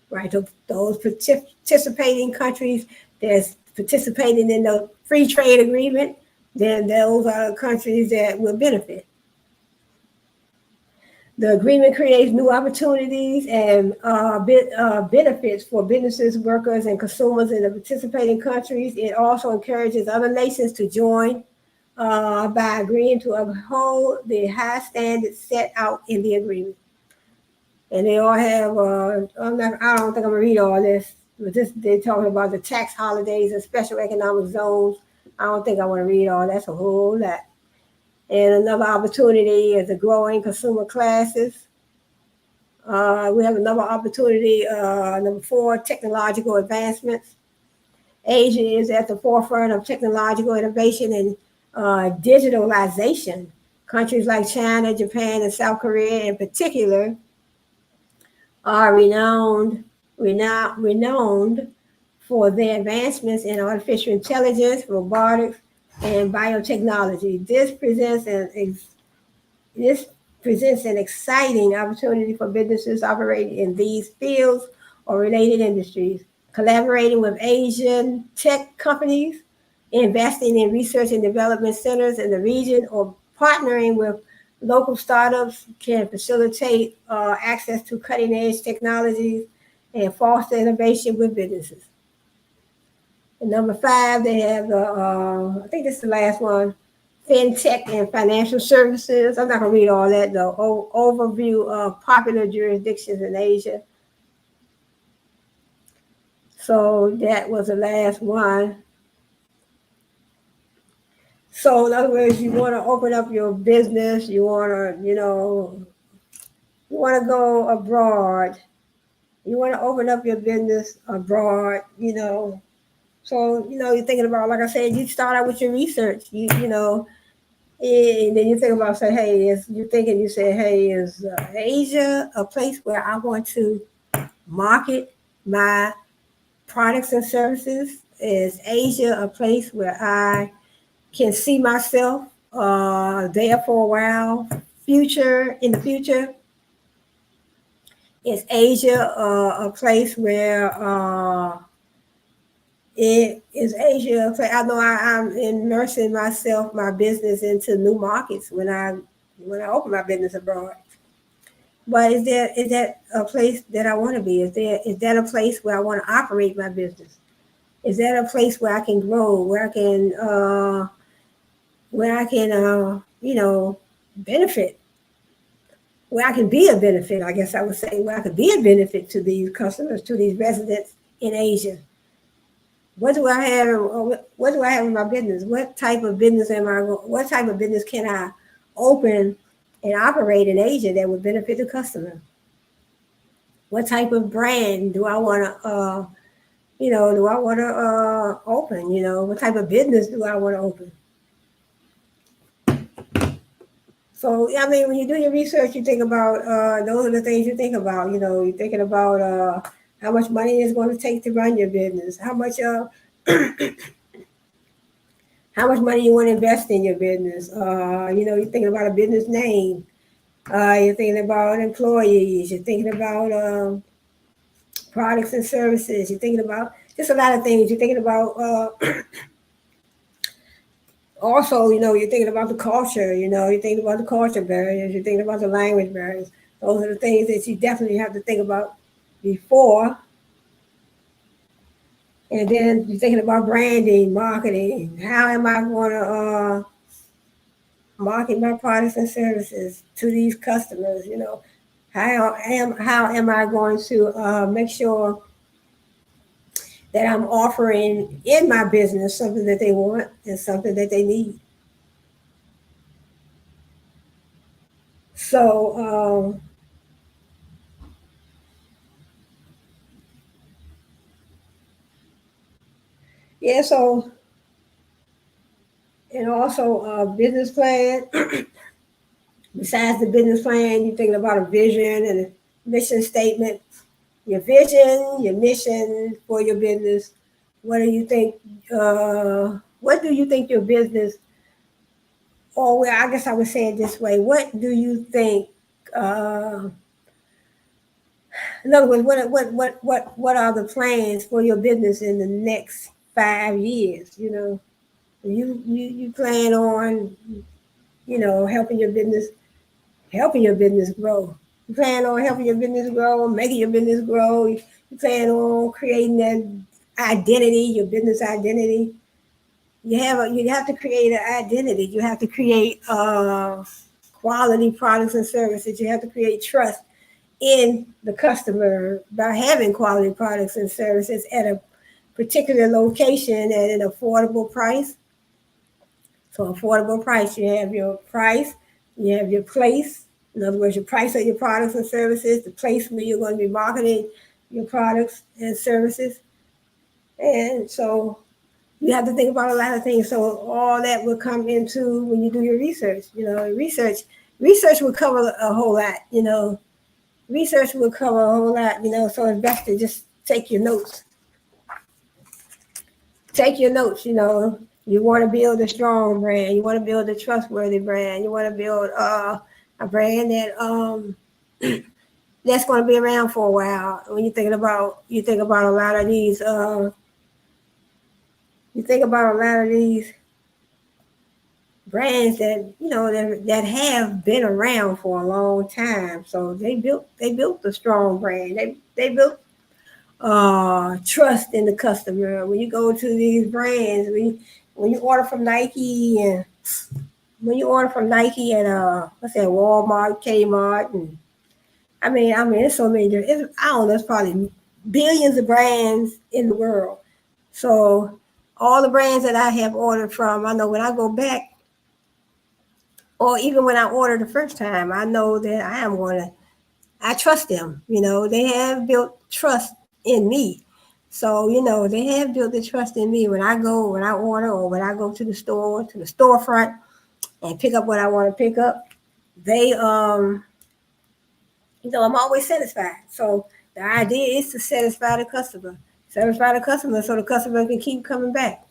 Right, those participating countries that's participating in the free trade agreement, then those are the countries that will benefit. The agreement creates new opportunities and benefits for businesses, workers, and consumers in the participating countries. It also encourages other nations to join by agreeing to uphold the high standards set out in the agreement. And they all have, I don't think I'm going to read all this, but they're talking about the tax holidays and special economic zones. I don't think I want to read all that's a whole lot. And another opportunity is the growing consumer classes. We have another opportunity, number 4, technological advancements. Asia is at the forefront of technological innovation and digitalization. Countries like China, Japan, and South Korea in particular are renowned for their advancements in artificial intelligence, robotics, and biotechnology. This presents an exciting opportunity for businesses operating in these fields or related industries, collaborating with Asian tech companies, investing in research and development centers in the region, or partnering with local startups can facilitate access to cutting-edge technologies and foster innovation with businesses. And number 5, they have I think this is the last one, fintech and financial services. I'm not going to read all that, though. Overview of popular jurisdictions in Asia. So that was the last one. So in other words, you want to open up your business, you want to, you want to go abroad. You want to open up your business abroad, So, you're thinking about, like I said, you start out with your research, and then you think about, say, hey, is Asia a place where I want to market my products and services? Is Asia a place where I can see myself there for a while, in the future? Is Asia a place where I know I'm immersing my business into new markets when I open my business abroad. But is that a place that I want to be? Is that a place where I want to operate my business? Is that a place where I can grow, where I can benefit, where I can be a benefit? I guess I would say where I could be a benefit to these customers, to these residents in Asia. What do I have in my business? What type of business can I open and operate in Asia that would benefit the customer? What type of brand do I want to, open? What type of business do I want to open? So, when you do your research, you think about, those are the things you think about. You're thinking about how much money it's going to take to run your business, how much money you want to invest in your business. You're thinking about a business name. You're thinking about employees. You're thinking about products and services. You're thinking about just a lot of things. You're thinking about also, you're thinking about the culture. You're thinking about the culture barriers. You're thinking about the language barriers. Those are the things that you definitely have to think about before. And then you're thinking about branding, marketing. How am I going to market my products and services to these customers? how am I going to make sure that I'm offering in my business something that they want and something that they need. So yeah, so and also a business plan. Besides the business plan, you're thinking about a vision and a mission statement. Your vision, your mission for your business. What do you think? What do you think your business? Or well, I guess I would say it this way. What do you think? Uh, in other words, what are the plans for your business in the next 5 years? You plan on helping your business grow. You plan on helping your business grow, making your business grow. You plan on creating that identity, your business identity. You have to create an identity. You have to create quality products and services. You have to create trust in the customer by having quality products and services at a particular location at an affordable price. So affordable price, you have your price, you have your place. In other words, your price of your products and services, the place where you're going to be marketing your products and services. And so you have to think about a lot of things. So all that will come into when you do your research. Research will cover a whole lot. Research will cover a whole lot. So it's best to just take your notes. Take your notes. You want to build a strong brand. You want to build a trustworthy brand. You want to build a brand that that's going to be around for a while. When you think about a lot of these brands that have been around for a long time. So they built a strong brand. They built trust in the customer. When you go to these brands, when you order from Nike and let's say Walmart, Kmart, and I mean, it's so many. I don't know. It's probably billions of brands in the world. So all the brands that I have ordered from, I know when I go back, or even when I order the first time, I know that I trust them. They have built trust in me. So, they have built the trust in me when I order, or when I go to the storefront and pick up what I want to pick up. They, I'm always satisfied. So the idea is to satisfy the customer so the customer can keep coming back.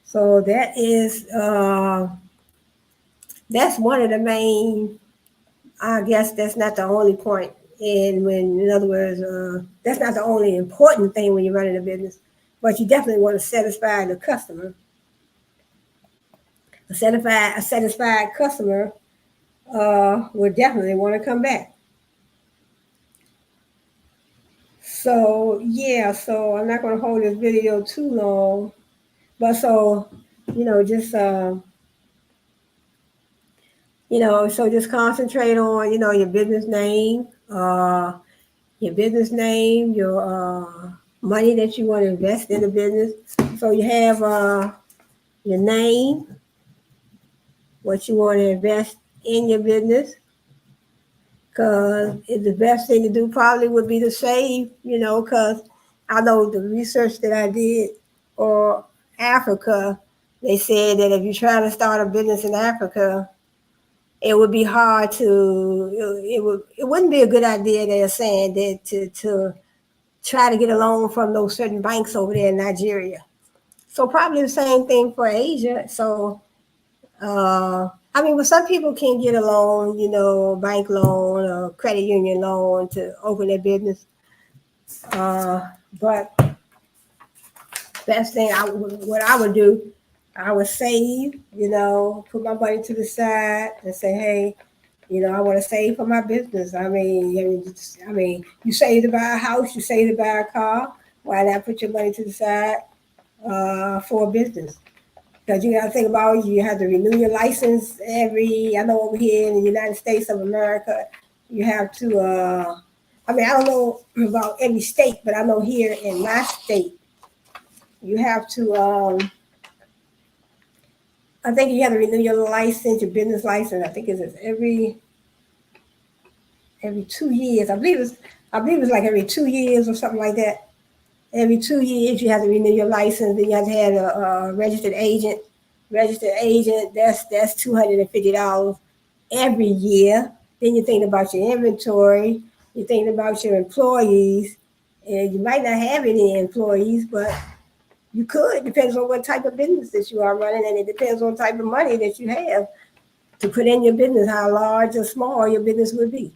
So that's one of the main, I guess that's not the only point. In other words, that's not the only important thing when you're running a business, but you definitely want to satisfy the customer. A satisfied customer would definitely want to come back. So yeah, so I'm not going to hold this video too long, but so just so just concentrate on your business name, your money that you want to invest in the business. So you have your name, what you want to invest in your business, because the best thing to do probably would be to save, because I know the research that I did for Africa, they said that if you try to start a business in Africa, it would be hard it wouldn't be a good idea, they're saying, that to try to get a loan from those certain banks over there in Nigeria. So probably the same thing for Asia. So, but some people can get a loan, bank loan or credit union loan to open their business. But best thing what I would do, I would save, put my money to the side and say, hey, I want to save for my business. I mean, you save to buy a house, you save to buy a car. Why not put your money to the side for a business? Because you got to think about, you have to renew your license I know over here in the United States of America, you have to, I mean, I don't know about every state, but I know here in my state, you have to, I think you have to renew your license, your business license. I think it's every 2 years. I believe it's like every 2 years or something like that. Every 2 years you have to renew your license. Then you have to have a registered agent. Registered agent, that's $250 every year. Then you're thinking about your inventory. You're thinking about your employees, and you might not have any employees, but you could. Depends on what type of business that you are running, and it depends on the type of money that you have to put in your business, how large or small your business would be.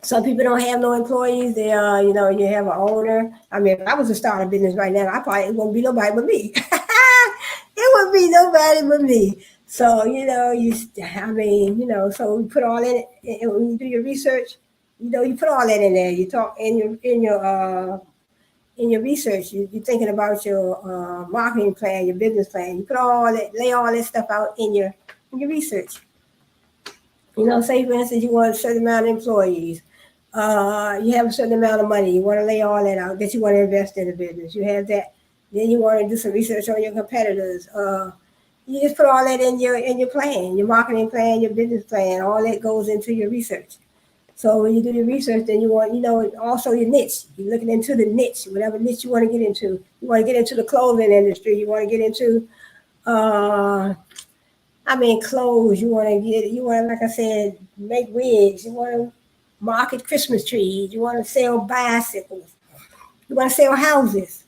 Some people don't have no employees. They you know, you have an owner. I mean, if I was to start a business right now, it wouldn't be nobody but me. It wouldn't be nobody but me. So, you know, I mean, you know, so we put all in it. And when you do your research, you know, you put all that in there. You talk in your research, you're thinking about your marketing plan, your business plan. You put all that, lay all that stuff out in your research. You know, say for instance, you want a certain amount of employees. You have a certain amount of money. You want to lay all that out that you want to invest in the business. You have that. Then you want to do some research on your competitors. You just put all that in your plan, your marketing plan, your business plan. All that goes into your research. So when you do your research, then you want, you know, also your niche. You're looking into the niche, whatever niche you want to get into. You want to get into the clothing industry. You want to get into, clothes. You want to, like I said, make wigs. You want to market Christmas trees. You want to sell bicycles. You want to sell houses.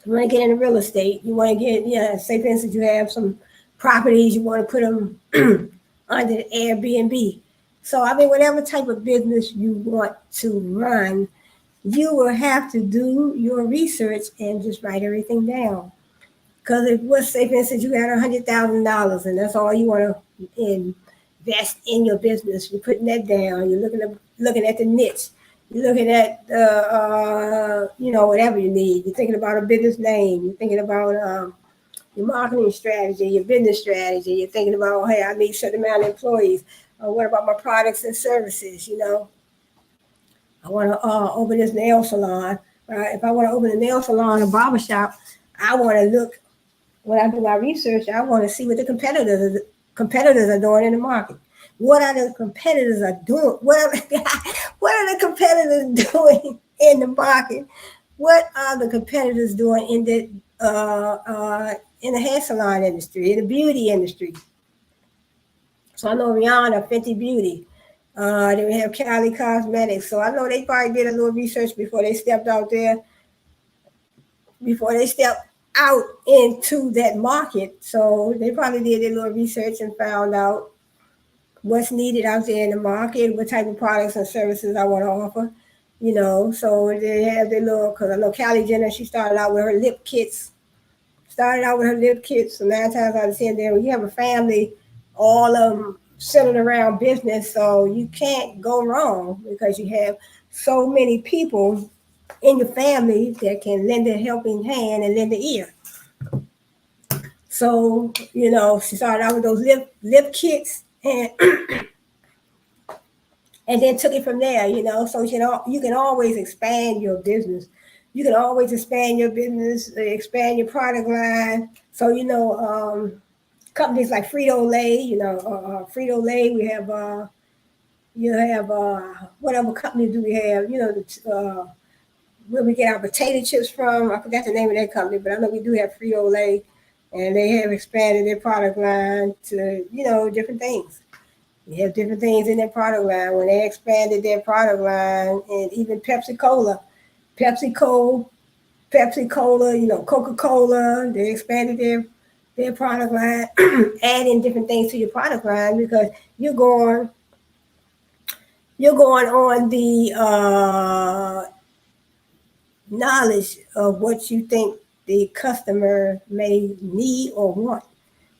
You want to get into real estate. You want to get, say for instance, you have some properties. You want to put them under the Airbnb. So, I mean, whatever type of business you want to run, you will have to do your research and just write everything down. Because if, let's say, for instance, you got $100,000 and that's all you want to invest in your business, you're putting that down. You're looking at the niche. You're looking at, whatever you need. You're thinking about a business name. You're thinking about your marketing strategy, your business strategy. You're thinking about, hey, I need a certain amount of employees. What about my products and services? You know, I want to open this nail salon. If I want to open a nail salon, a barbershop, I want to look, when I do my research, I want to see what the competitors are doing in the market. What are the competitors are doing? What are the competitors doing in the market? What are the competitors doing in the hair salon industry, in the beauty industry? So I know Rihanna, Fenty Beauty. Then we have Cali Cosmetics. So I know they probably did a little research before they stepped out there, before they stepped out into that market. So they probably did a little research and found out what's needed out there in the market, what type of products and services I want to offer. You know, so they have their little, because I know Kylie Jenner, she started out with her lip kits. So 9 times out of 10, then when you have a family, all of them centered around business, so you can't go wrong because you have so many people in your family that can lend a helping hand and lend an ear. So, you know, she started out with those lip kits and then took it from there, you know. So, you know, you can always expand your business. You can always expand your business, expand your product line. So, you know, companies like Frito-Lay, you know, Frito-Lay, we have, what other companies do we have? You know, where we get our potato chips from. I forgot the name of that company, but I know we do have Frito-Lay, and they have expanded their product line to, you know, different things. They have different things in their product line. When they expanded their product line, and even Pepsi-Cola, you know, Coca-Cola, they expanded their product line, adding different things to your product line because you're going on the knowledge of what you think the customer may need or want.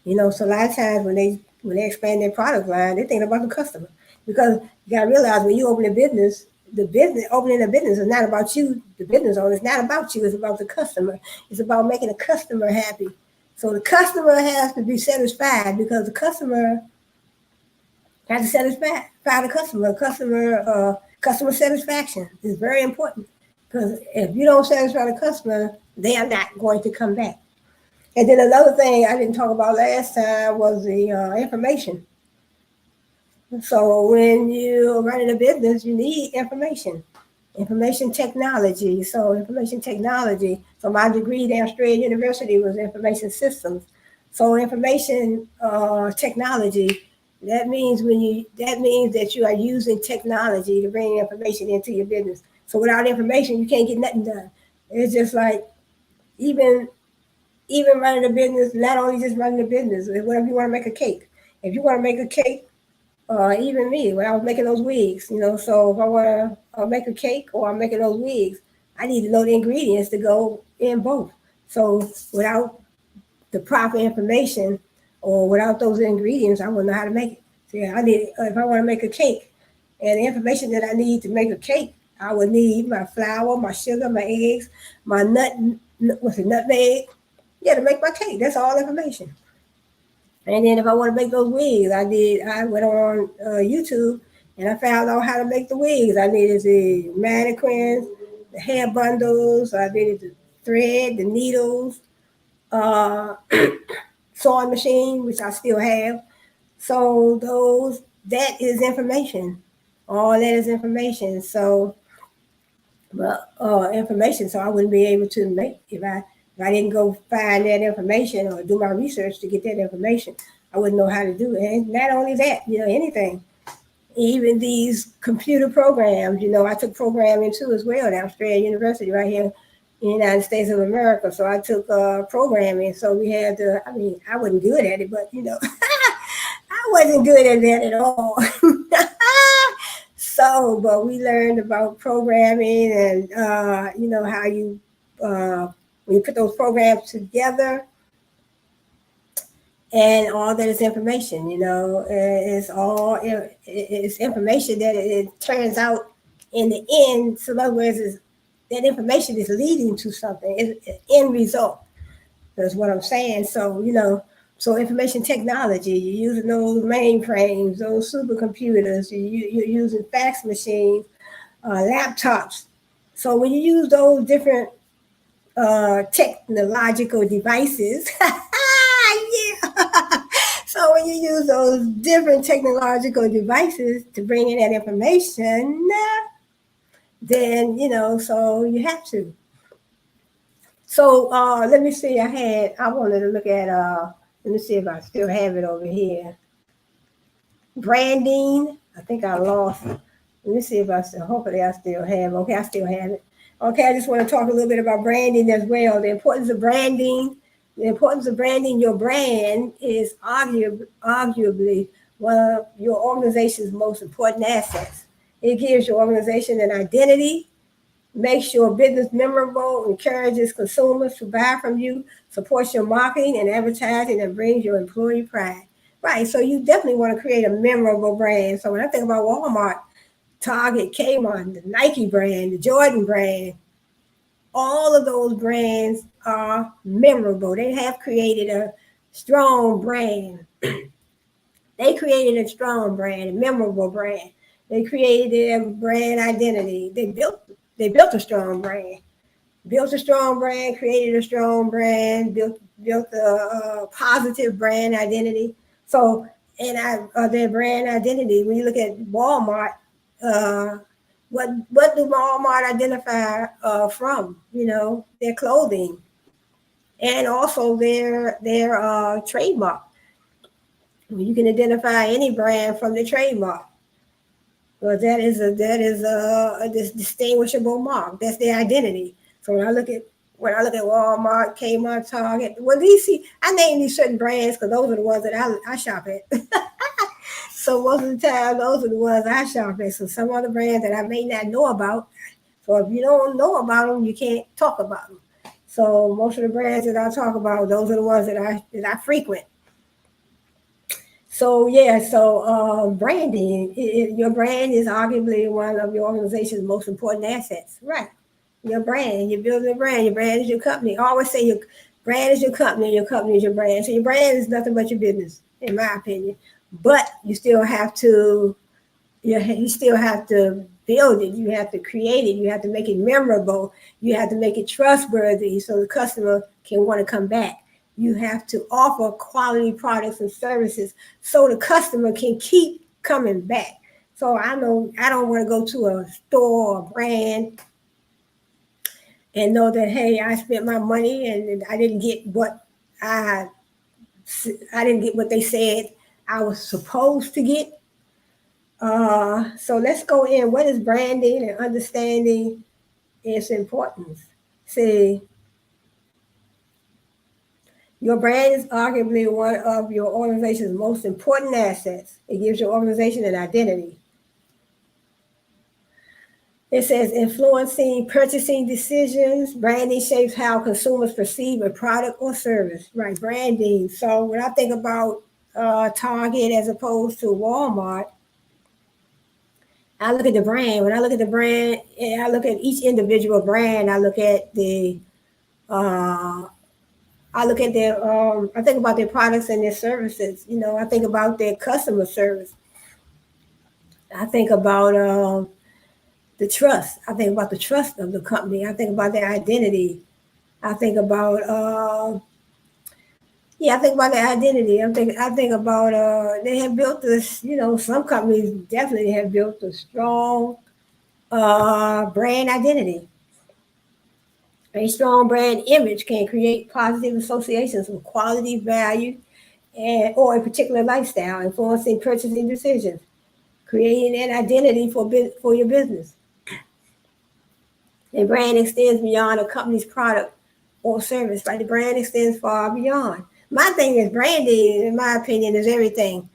You know, so a lot of times when they expand their product line, they're thinking about the customer. Because you gotta realize when you open a business, opening a business is not about you, the business owner. It's not about you, it's about the customer. It's about making the customer happy. So the customer has to be satisfied because the customer Have to satisfy the customer. Customer satisfaction is very important, because if you don't satisfy the customer, they are not going to come back. And then another thing I didn't talk about last time was the information. So when you're running a business, you need information technology. So information technology. So my degree at Australian University was information systems. So information technology. That means that you are using technology to bring information into your business. So without information, you can't get nothing done. It's just like even running a business, not only just running a business, whatever you want to make a cake. If you want to make a cake, even me, when I was making those wigs, so if I want to make a cake or I'm making those wigs, I need to know the ingredients to go in both. So without the proper information or without those ingredients, I wouldn't know how to make it. So yeah, I need, if I want to make a cake, and the information that I need to make a cake, I would need my flour, my sugar, my eggs, my nutmeg. Yeah, to make my cake. That's all information. And then if I want to make those wigs, I went on YouTube and I found out how to make the wigs. I needed the mannequins, the hair bundles, I needed the thread, the needles, uh, sewing machine, which I still have. So that is information. All that is information. So, information. So I wouldn't be able to make if I didn't go find that information or do my research to get that information. I wouldn't know how to do it. And not only that, anything, even these computer programs. I took programming too as well at Australian University right here in the United States of America. So I took programming. So we had to. I mean, I wasn't good at it, but I wasn't good at that at all. So, but we learned about programming and how you when you put those programs together, and all that is information. It's information that it turns out in the end. So, in other words, that information is leading to something. It's an end result. That's what I'm saying. So, so information technology, you're using those mainframes, those supercomputers, you're using fax machines, laptops. So when you use those different technological devices, yeah. So when you use those different technological devices to bring in that information, then so you have to. So let me see. I wanted to look at. Let me see if I still have it over here. Branding. I think I lost it. Let me see if I still. Hopefully, I still have. Okay, I still have it. Okay, I just want to talk a little bit about branding as well. The importance of branding. The importance of branding your brand is arguably one of your organization's most important assets. It gives your organization an identity, makes your business memorable, encourages consumers to buy from you, supports your marketing and advertising, and brings your employee pride. Right, so you definitely want to create a memorable brand. So when I think about Walmart, Target, Kmart, the Nike brand, the Jordan brand, all of those brands are memorable. They have created a strong brand. They created a strong brand, a memorable brand. They created a brand identity. They built a strong brand. Built a strong brand, created a strong brand, built a positive brand identity. So, and their brand identity, when you look at Walmart, what do Walmart identify from? Their clothing, and also their trademark. You can identify any brand from the trademark. Well, that is a distinguishable mark. That's their identity. So when I look at Walmart, Kmart, Target, I name these certain brands because those are the ones that I shop at. So most of the time, those are the ones I shop at. So some other brands that I may not know about. So if you don't know about them, you can't talk about them. So most of the brands that I talk about, those are the ones that I frequent. So yeah, branding. Your brand is arguably one of your organization's most important assets, right? Your brand. You're building a brand. Your brand is your company. I always say your brand is your company. Your company is your brand. So your brand is nothing but your business, in my opinion. but you still have to you still have to build it. You have to create it. You have to make it memorable. You have to make it trustworthy so the customer can want to come back. You have to offer quality products and services so the customer can keep coming back. So I know I don't want to go to a store or brand and know that, hey, I spent my money and I didn't get what I I didn't get what they said I was supposed to get. So let's go in. What is branding and understanding its importance? See, your brand is arguably one of your organization's most important assets. It gives your organization an identity. It says influencing purchasing decisions. Branding shapes how consumers perceive a product or service. Right, branding. So when I think about Target as opposed to Walmart, I look at the brand. When I look at the brand, and I look at each individual brand. I look at the uh, I look at their I think about their products and their services. You know, I think about their customer service. I think about the trust. I think about the trust of the company. I think about their identity. I think about I think about their identity. I think about they have built this, you know, some companies definitely have built a strong brand identity. A strong brand image can create positive associations with quality, value, and or a particular lifestyle, influencing purchasing decisions, creating an identity for your business. A brand extends beyond a company's product or service, right? The brand extends far beyond. My thing is branding, in my opinion, is everything.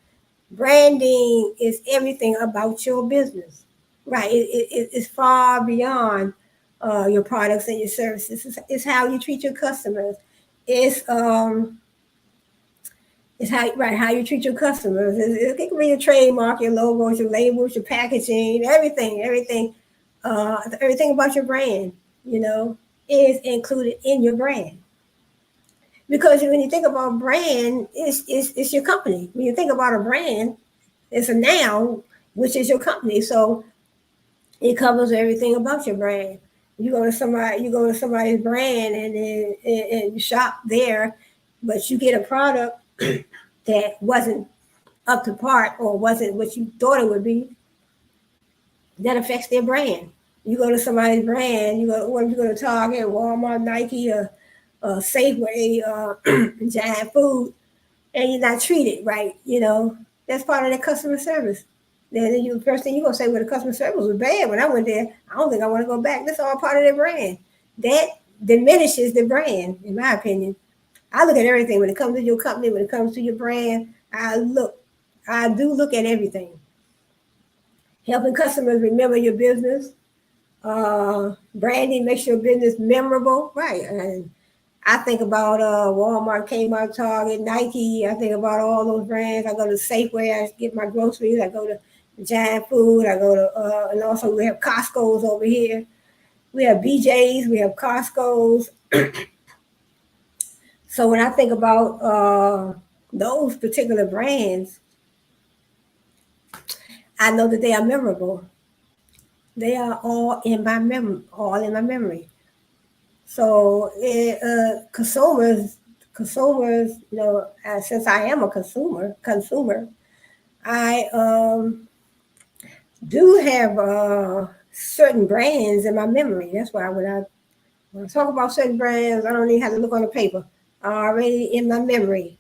Branding is everything about your business, right? It's far beyond your products and your services. It's how you treat your customers. It's it's how you treat your customers. It can be your trademark, your logos, your labels, your packaging, everything about your brand, you know, is included in your brand. Because when you think about brand, it's your company. When you think about a brand, it's a noun, which is your company. So it covers everything about your brand. You go to somebody's brand and you shop there, but you get a product that wasn't up to par or wasn't what you thought it would be, that affects their brand. You go to somebody's brand, you go to Target, Walmart, Nike, Safeway, Giant Food, and you're not treated right, you know, that's part of the customer service. Then you first thing you're gonna say, well, the customer service was bad when I went there. I don't think I want to go back. That's all part of their brand. That diminishes the brand, in my opinion. I look at everything when it comes to your company, when it comes to your brand. I do look at everything. Helping customers remember your business. Branding makes your business memorable, right? And I think about Walmart, Kmart, Target, Nike. I think about all those brands. I go to Safeway. I get my groceries. I go to Giant Food. I go to, and also we have Costco's over here. We have BJ's. We have Costco's. So when I think about those particular brands, I know that they are memorable. They are all in my memory. So consumers, you know, since I am a consumer, I do have certain brands in my memory. That's why when I talk about certain brands, I don't even have to look on the paper. Already in my memory.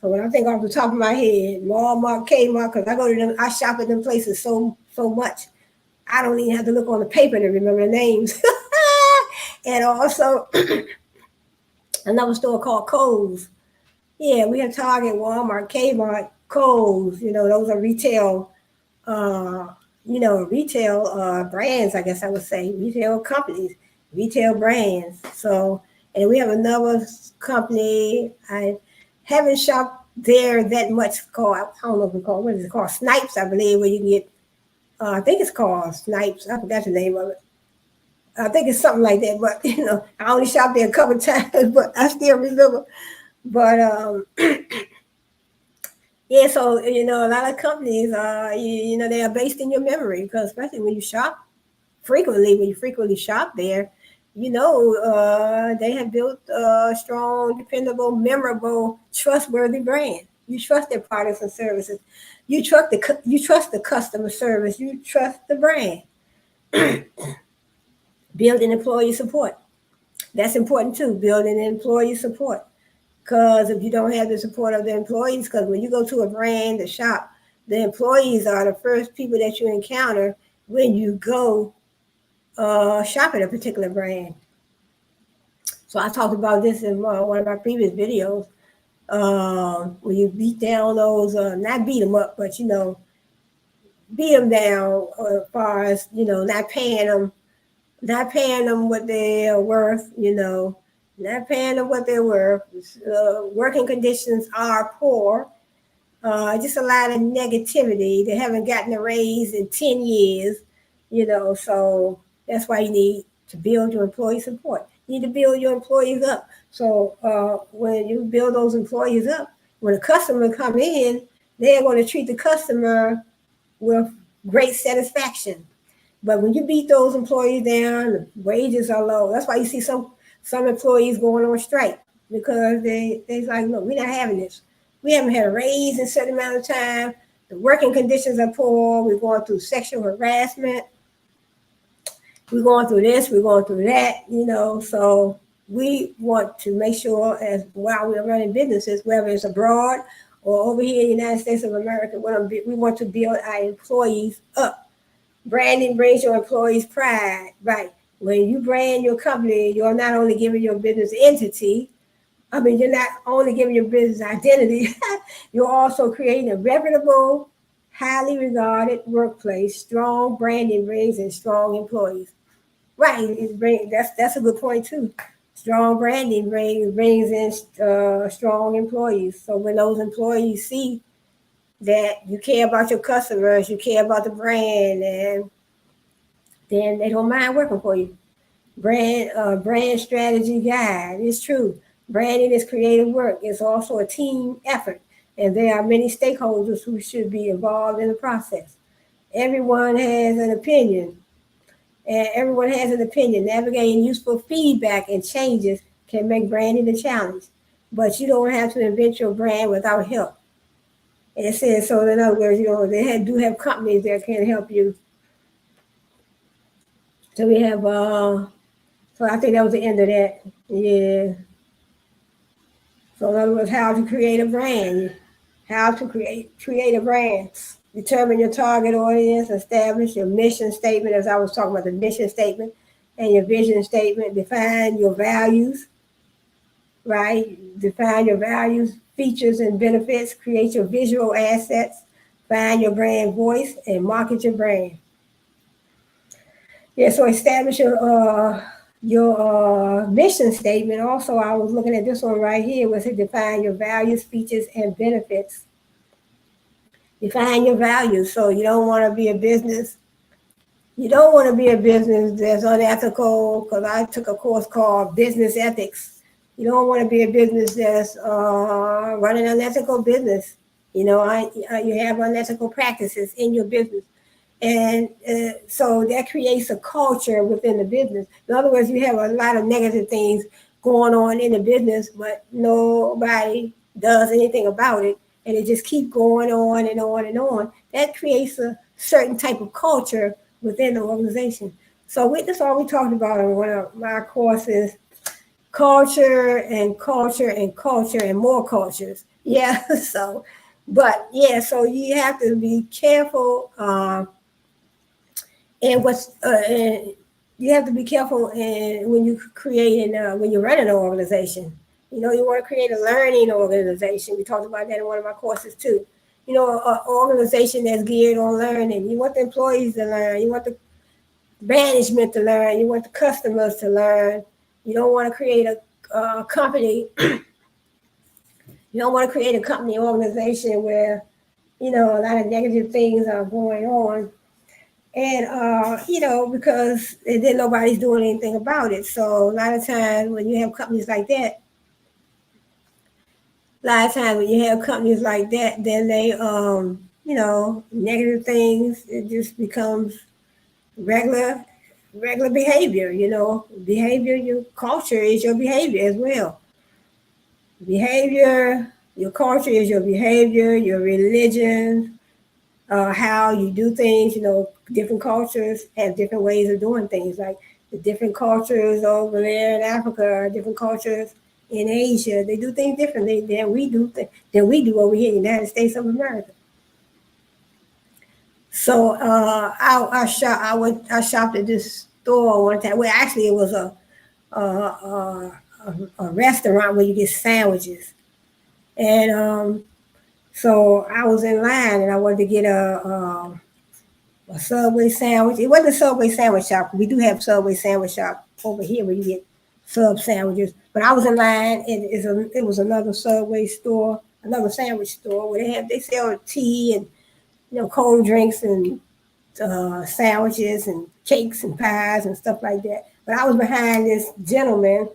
So when I think off the top of my head, Walmart, Kmart, because I go to them, I shop at them places so much. I don't even have to look on the paper to remember the names. And also another store called Kohl's. Yeah, we have Target, Walmart, Kmart, Kohl's. You know, those are retail, brands. I guess I would say retail companies, retail brands. So, and we have another company. I haven't shopped there that much. Called, I don't know if it's called, what is it called? Snipes, I believe, where you can get. I think it's called Snipes. I forgot the name of it. I think it's something like that, but you know, I only shopped there a couple of times, but I still remember. But Yeah, so a lot of companies are they are based in your memory, because especially when you shop frequently, when you frequently shop there, they have built a strong, dependable, memorable, trustworthy brand. You trust their products and services. You trust the customer service. You trust the brand. Building employee support. That's important too. Building employee support. Because if you don't have the support of the employees, because when you go to a brand, a shop, the employees are the first people that you encounter when you go shop at a particular brand. So I talked about this in one of my previous videos. When you beat down those, not beat them up, but beat them down as far as not paying them what they're worth. Not paying them what they're worth. Working conditions are poor. Just a lot of negativity. They haven't gotten a raise in 10 years, so that's why you need to build your employee support. You need to build your employees up. So when you build those employees up, when a customer come in, they're going to treat the customer with great satisfaction. But when you beat those employees down, the wages are low. That's why you see some employees going on strike, because they're like, look, we're not having this. We haven't had a raise in a certain amount of time. The working conditions are poor. We're going through sexual harassment. We're going through this. We're going through that. So we want to make sure, as while we're running businesses, whether it's abroad or over here in the United States of America, we want to build our employees up. Branding brings your employees pride, right? When you brand your company, you're not only giving your business entity, you're not only giving your business identity, you're also creating a reputable, highly regarded workplace. Strong branding brings in strong employees. Right, that's a good point too. Strong branding brings in strong employees. So when those employees see that you care about your customers, you care about the brand, and then they don't mind working for you. Brand strategy guide. It's true. Branding is creative work. It's also a team effort, and there are many stakeholders who should be involved in the process. Everyone has an opinion, and everyone has an opinion. Navigating useful feedback and changes can make branding a challenge, but you don't have to invent your brand without help. And it says so. In other words, do have companies that can help you. So we have so I think that was the end of that. Yeah. So in other words, how to create a brand. How to create a brand. Determine your target audience, establish your mission statement, as I was talking about the mission statement and your vision statement, define your values, right? Define your values, features, and benefits, create your visual assets, find your brand voice, and market your brand. Yeah, so establish your mission statement. Also, I was looking at this one right here, was it define your values, features, and benefits. Define your values. So you don't want to be a business. You don't want to be a business that's unethical, because I took a course called business ethics. You don't want to be a business that's running an unethical business. You have unethical practices in your business. And so that creates a culture within the business. In other words, you have a lot of negative things going on in the business, but nobody does anything about it. And it just keeps going on and on and on. That creates a certain type of culture within the organization. So that's all we talked about in one of my courses: culture and culture and culture and more cultures. Yeah. So you have to be careful. And you have to be careful when you create when you're running an organization. You want to create a learning organization. We talked about that in one of our courses too. An organization that's geared on learning. You want the employees to learn. You want the management to learn. You want the customers to learn. You don't want to create a company. You don't want to create a company organization where a lot of negative things are going on. And because then nobody's doing anything about it. So a lot of times when you have companies like that, a lot of times when you have companies like that, then they, negative things, it just becomes regular behavior, behavior, your culture is your behavior as well. Behavior, your culture is your behavior, your religion, how you do things. Different cultures have different ways of doing things. Like the different cultures over there in Africa, different cultures in Asia, they do things differently than we do over here in the United States of America. So I shopped at this store one time. Well, actually, it was a restaurant where you get sandwiches, and so I was in line and I wanted to get a Subway sandwich. It wasn't a Subway sandwich shop. We do have Subway sandwich shop over here where you get sub sandwiches. But I was in line, and it was another Subway store, another sandwich store where they sell tea and cold drinks and sandwiches and cakes and pies and stuff like that. But I was behind this gentleman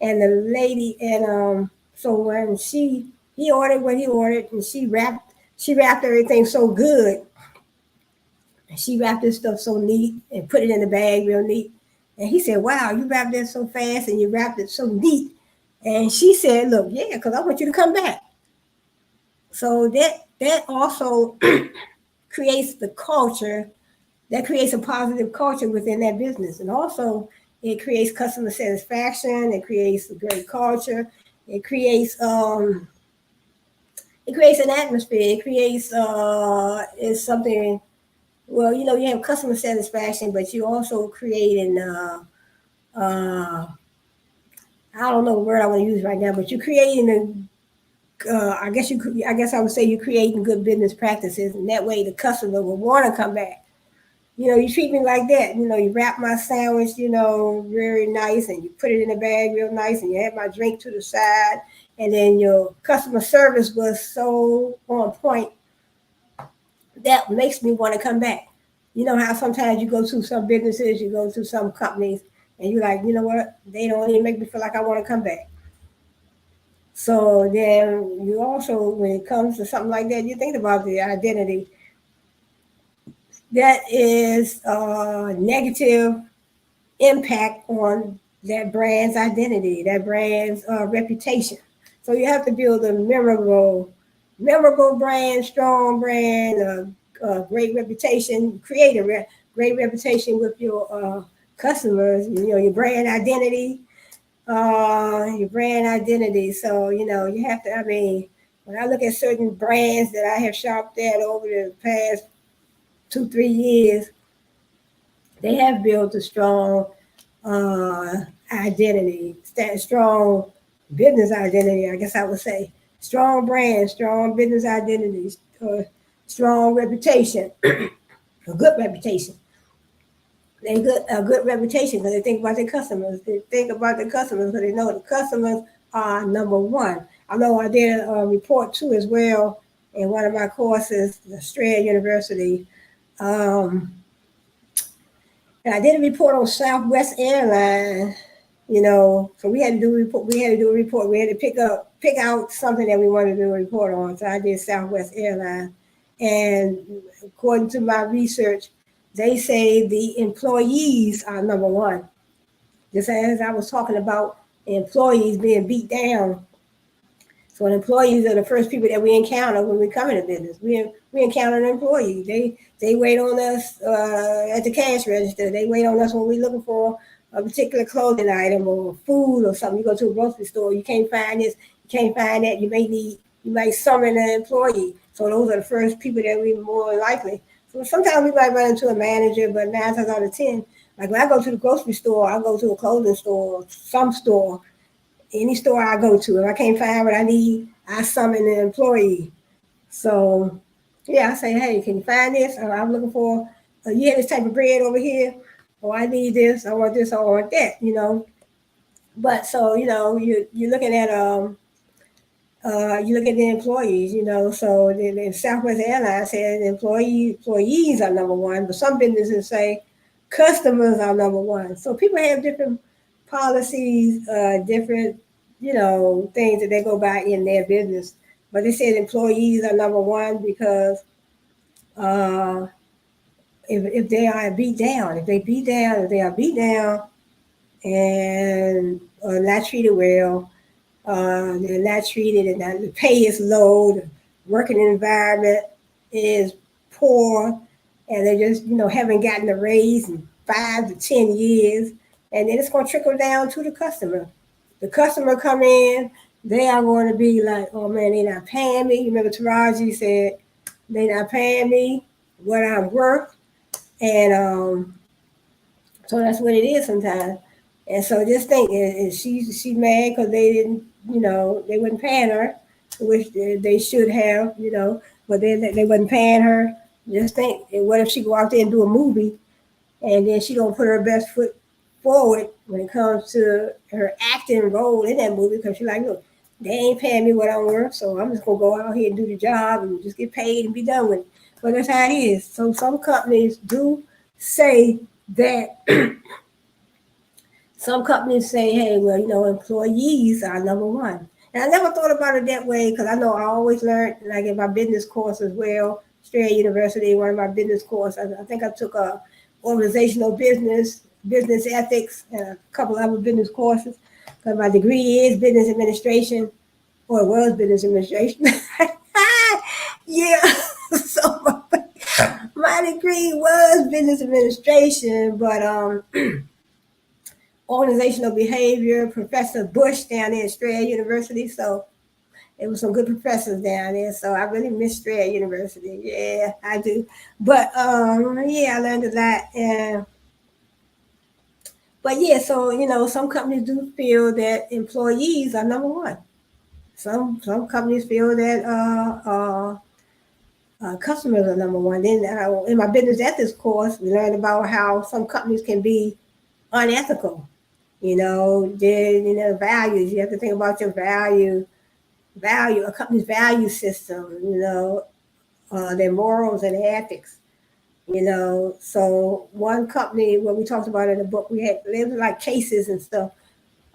and the lady, and so when he ordered what he ordered, and she wrapped everything so good. And she wrapped this stuff so neat and put it in the bag real neat. And he said, "Wow, you wrapped that so fast and you wrapped it so neat." And she said, "Look, yeah, because I want you to come back." So that also creates the culture. That creates a positive culture within that business. And also it creates customer satisfaction. It creates a great culture. It creates an atmosphere. It creates is something. Well, you have customer satisfaction, but you also creating I don't know the word I want to use right now, but you're creating I guess I would say you're creating good business practices, and that way the customer will want to come back. You treat me like that. You wrap my sandwich, very nice, and you put it in a bag real nice, and you have my drink to the side, and then your customer service was so on point that makes me want to come back. You know how sometimes you go to some businesses, you go to some companies, and you're like, you know what? They don't even make me feel like I want to come back. So then you also, when it comes to something like that, you think about the identity. That is a negative impact on that brand's identity, that brand's reputation. So you have to build a memorable brand, strong brand, great reputation, create a great reputation with your customers, your brand identity, So, you have to, when I look at certain brands that I have shopped at over the past 2-3 years, they have built a strong identity, strong business identity, I guess I would say. Strong brand, strong business identity, strong reputation, a good reputation. A good reputation because they think about their customers. They think about their customers because they know the customers are number one. I know I did a report too as well in one of my courses, Strayer University. And I did a report on Southwest Airlines, so we had to do a report. We had to pick out something that we wanted to do a report on. So I did Southwest Airlines. And according to my research, they say the employees are number one. Just as I was talking about employees being beat down. So employees are the first people that we encounter when we come into business. We encounter an employee. They wait on us at the cash register. They wait on us when we're looking for a particular clothing item or food or something. You go to a grocery store, you can't find this, you can't find that. You might summon an employee. So those are the first people that we more likely. So sometimes we might run into a manager, but 9 times out of 10, like when I go to the grocery store, I go to a clothing store, some store, any store I go to. If I can't find what I need, I summon an employee. So yeah, I say, hey, can you find this? I'm looking for, you have this type of bread over here. Oh, I need this. I want this. I want that, But so, you're looking at, you look at the employees, so the Southwest Airlines said employees are number one, but some businesses say customers are number one. So people have different policies, different things that they go by in their business. But they said employees are number one because uh, if they are beat down, if they are beat down and are not treated well, they're not treated, and the pay is low, the working environment is poor, and they just haven't gotten a raise in 5 to 10 years, and then it's going to trickle down to the customer. The customer come in, they are going to be like, oh man, they're not paying me. You remember Taraji said, they're not paying me what I'm worth, and so that's what it is sometimes. And so just think, is she mad because they didn't, they wasn't paying her, which they should have, but they wasn't paying her. Just think, what if she go out there and do a movie, and then she don't put her best foot forward when it comes to her acting role in that movie, because she's like, look, they ain't paying me what I'm worth, so I'm just gonna go out here and do the job and just get paid and be done with it. But that's how it is. So some companies do say that. Some companies say, hey, well, employees are number one. And I never thought about it that way, because I know I always learned, like in my business course as well, Strayer University, one of my business courses, I think I took a organizational business ethics, and a couple other business courses, because my degree is business administration, or it was business administration. Yeah, so my degree was business administration, but organizational behavior, Professor Bush down there at Strayer University. So it was some good professors down there. So I really miss Strayer University. Yeah, I do. But yeah, I learned a lot. And but yeah, so some companies do feel that employees are number one. Some companies feel that customers are number one. Then in my business ethics course, we learned about how some companies can be unethical. Then values. You have to think about your value, a company's value system. Their morals and ethics. So one company, what we talked about in the book, there was like cases and stuff.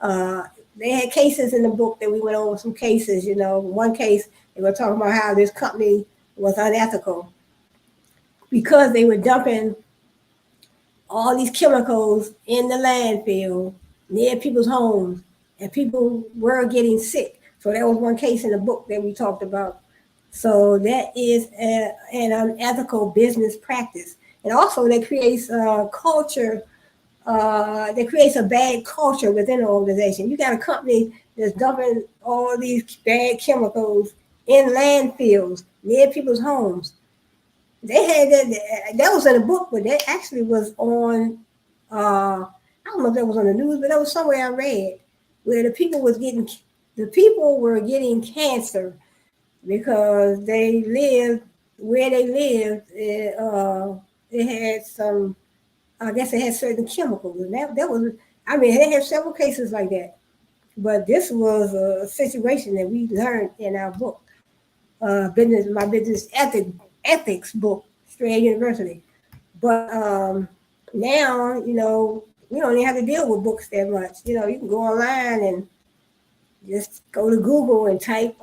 They had cases in the book that we went over some cases. One case they were talking about how this company was unethical because they were dumping all these chemicals in the landfill near people's homes, and people were getting sick. So that was one case in the book that we talked about. So that is an unethical business practice. And also that creates a culture, that creates a bad culture within the organization. You got a company that's dumping all these bad chemicals in landfills near people's homes. They had that was in a book, but that actually was on, I don't know if that was on the news, but that was somewhere I read, where the people were getting cancer because they lived where they lived. It had some, I guess it had certain chemicals, and that was, I mean, they had several cases like that. But this was a situation that we learned in our book, my business ethics book, Strayer University. But now, we don't even have to deal with books that much. You can go online and just go to Google and type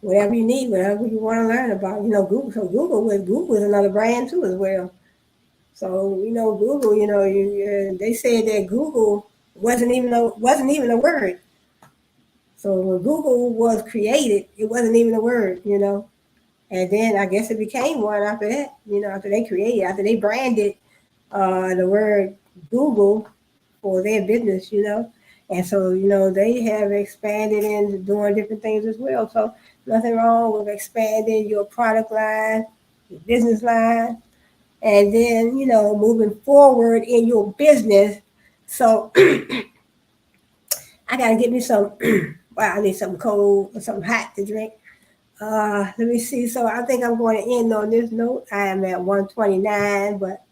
whatever you need, whatever you want to learn about. Google. So Google is another brand too as well. So Google. They said that Google wasn't even a word. So when Google was created, it wasn't even a word. And then I guess it became one after that. After they branded the word Google for their business. And so they have expanded into doing different things as well. So nothing wrong with expanding your product line, your business line, and then moving forward in your business. So I gotta get me some. Wow, I need something cold or something hot to drink. Let me see. So I think I'm going to end on this note. I am at 129, but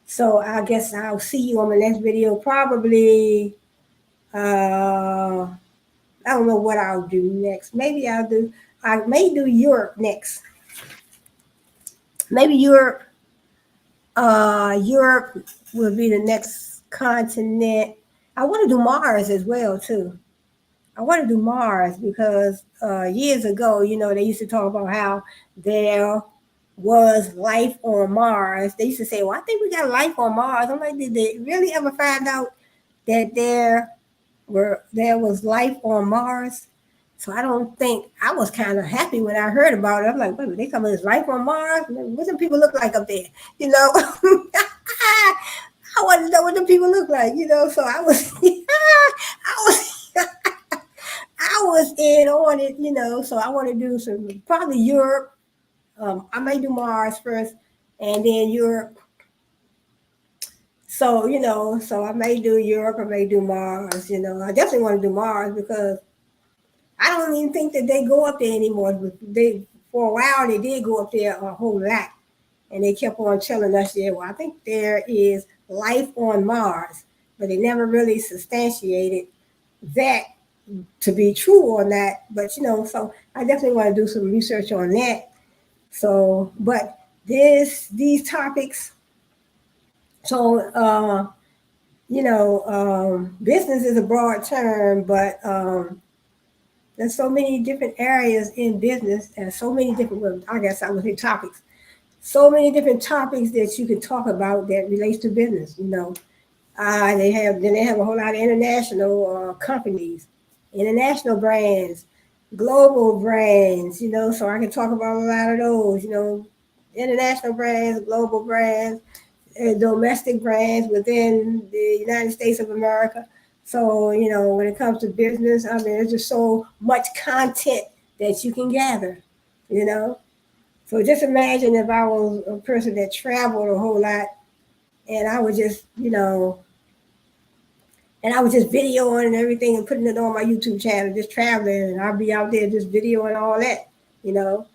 so I guess I'll see you on the next video. Probably, I don't know what I'll do next. I may do Europe next. Maybe Europe will be the next continent. I want to do Mars as well too. I want to do Mars because years ago, they used to talk about how there was life on Mars. They used to say, "Well, I think we got life on Mars." I'm like, did they really ever find out that there was life on Mars? So I don't think I was kind of happy when I heard about it. I'm like, wait, they come with life on Mars? What do people look like up there? I wanted to know what the people look like. So I was, I was, I was in on it. So I want to do some probably Europe. I may do Mars first, and then Europe. So I may do Europe. I may do Mars. I definitely want to do Mars because I don't even think that they go up there anymore. But for a while they did go up there a whole lot, and they kept on telling us, yeah, well, I think there is life on Mars, but they never really substantiated that to be true or not. But so I definitely want to do some research on that. So, but these topics. So, business is a broad term, but there's so many different areas in business and so many different, well, I guess I would say topics, so many different topics that you can talk about that relates to business. They have a whole lot of international companies, international brands, global brands. So I can talk about a lot of those. International brands, global brands, domestic brands within the United States of America. So, when it comes to business, I mean, there's just so much content that you can gather, you know. So just imagine if I was a person that traveled a whole lot and I was just, and I was just videoing and everything and putting it on my YouTube channel, just traveling, and I'd be out there just videoing all that, you know.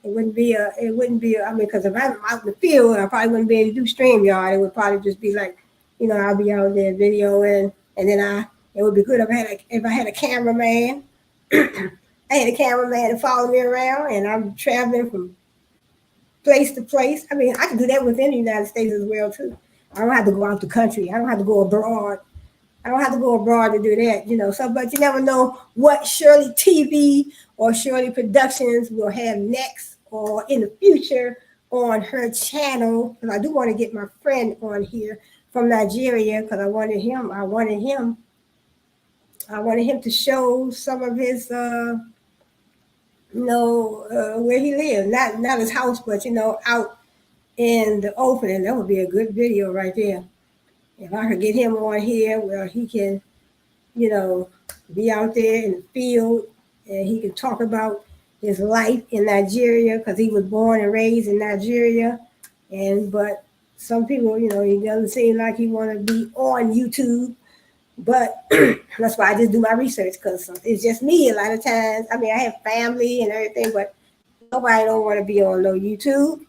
I mean, because if I'm out in the field, I probably wouldn't be able to do StreamYard. It would probably just be like, I'll be out there videoing, and then it would be good if I had a cameraman. I had a cameraman to follow me around, and I'm traveling from place to place. I mean, I can do that within the United States as well, too. I don't have to go out the country. I don't have to go abroad. I don't have to go abroad to do that, So, but you never know what Shirley TV or Shirley Productions will have next or in the future on her channel. Because I do want to get my friend on here from Nigeria because I wanted him to show some of his, where he lives. Not his house, but out in the open, and that would be a good video right there. If I could get him on here where he can be out there in the field and he can talk about his life in Nigeria because he was born and raised in Nigeria. But some people, he doesn't seem like he want to be on YouTube. But that's why I just do my research because it's just me a lot of times. I mean, I have family and everything, but nobody don't want to be on no YouTube.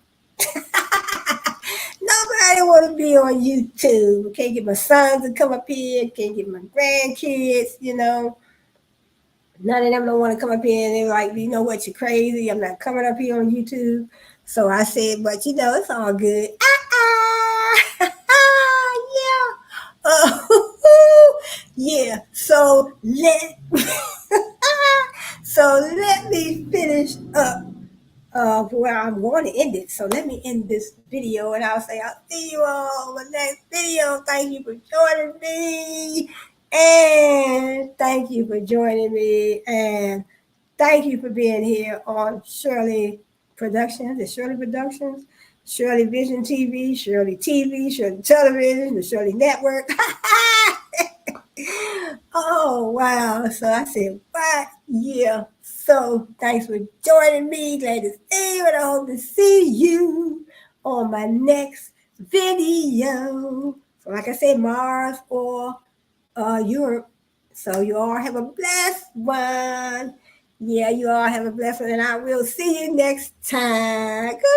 Nobody want to be on YouTube. Can't get my sons to come up here. Can't get my grandkids, None of them don't want to come up here and they're like, what, you're crazy. I'm not coming up here on YouTube. So I said, but it's all good. Yeah. Yeah. So let me finish up where I'm going to end it. So let me end this video and I'll see you all in the next video. Thank you for joining me. And thank you for joining me. And thank you for being here on Shirley Productions, the Shirley Productions, Shirley Vision TV, Shirley TV, Shirley Television, the Shirley Network. Oh, wow. So I said, what? Yeah. So thanks for joining me. Glad to see you, and I hope to see you on my next video. So like I said, Mars or Europe. So you all have a blessed one. Yeah, you all have a blessed one, and I will see you next time. Good.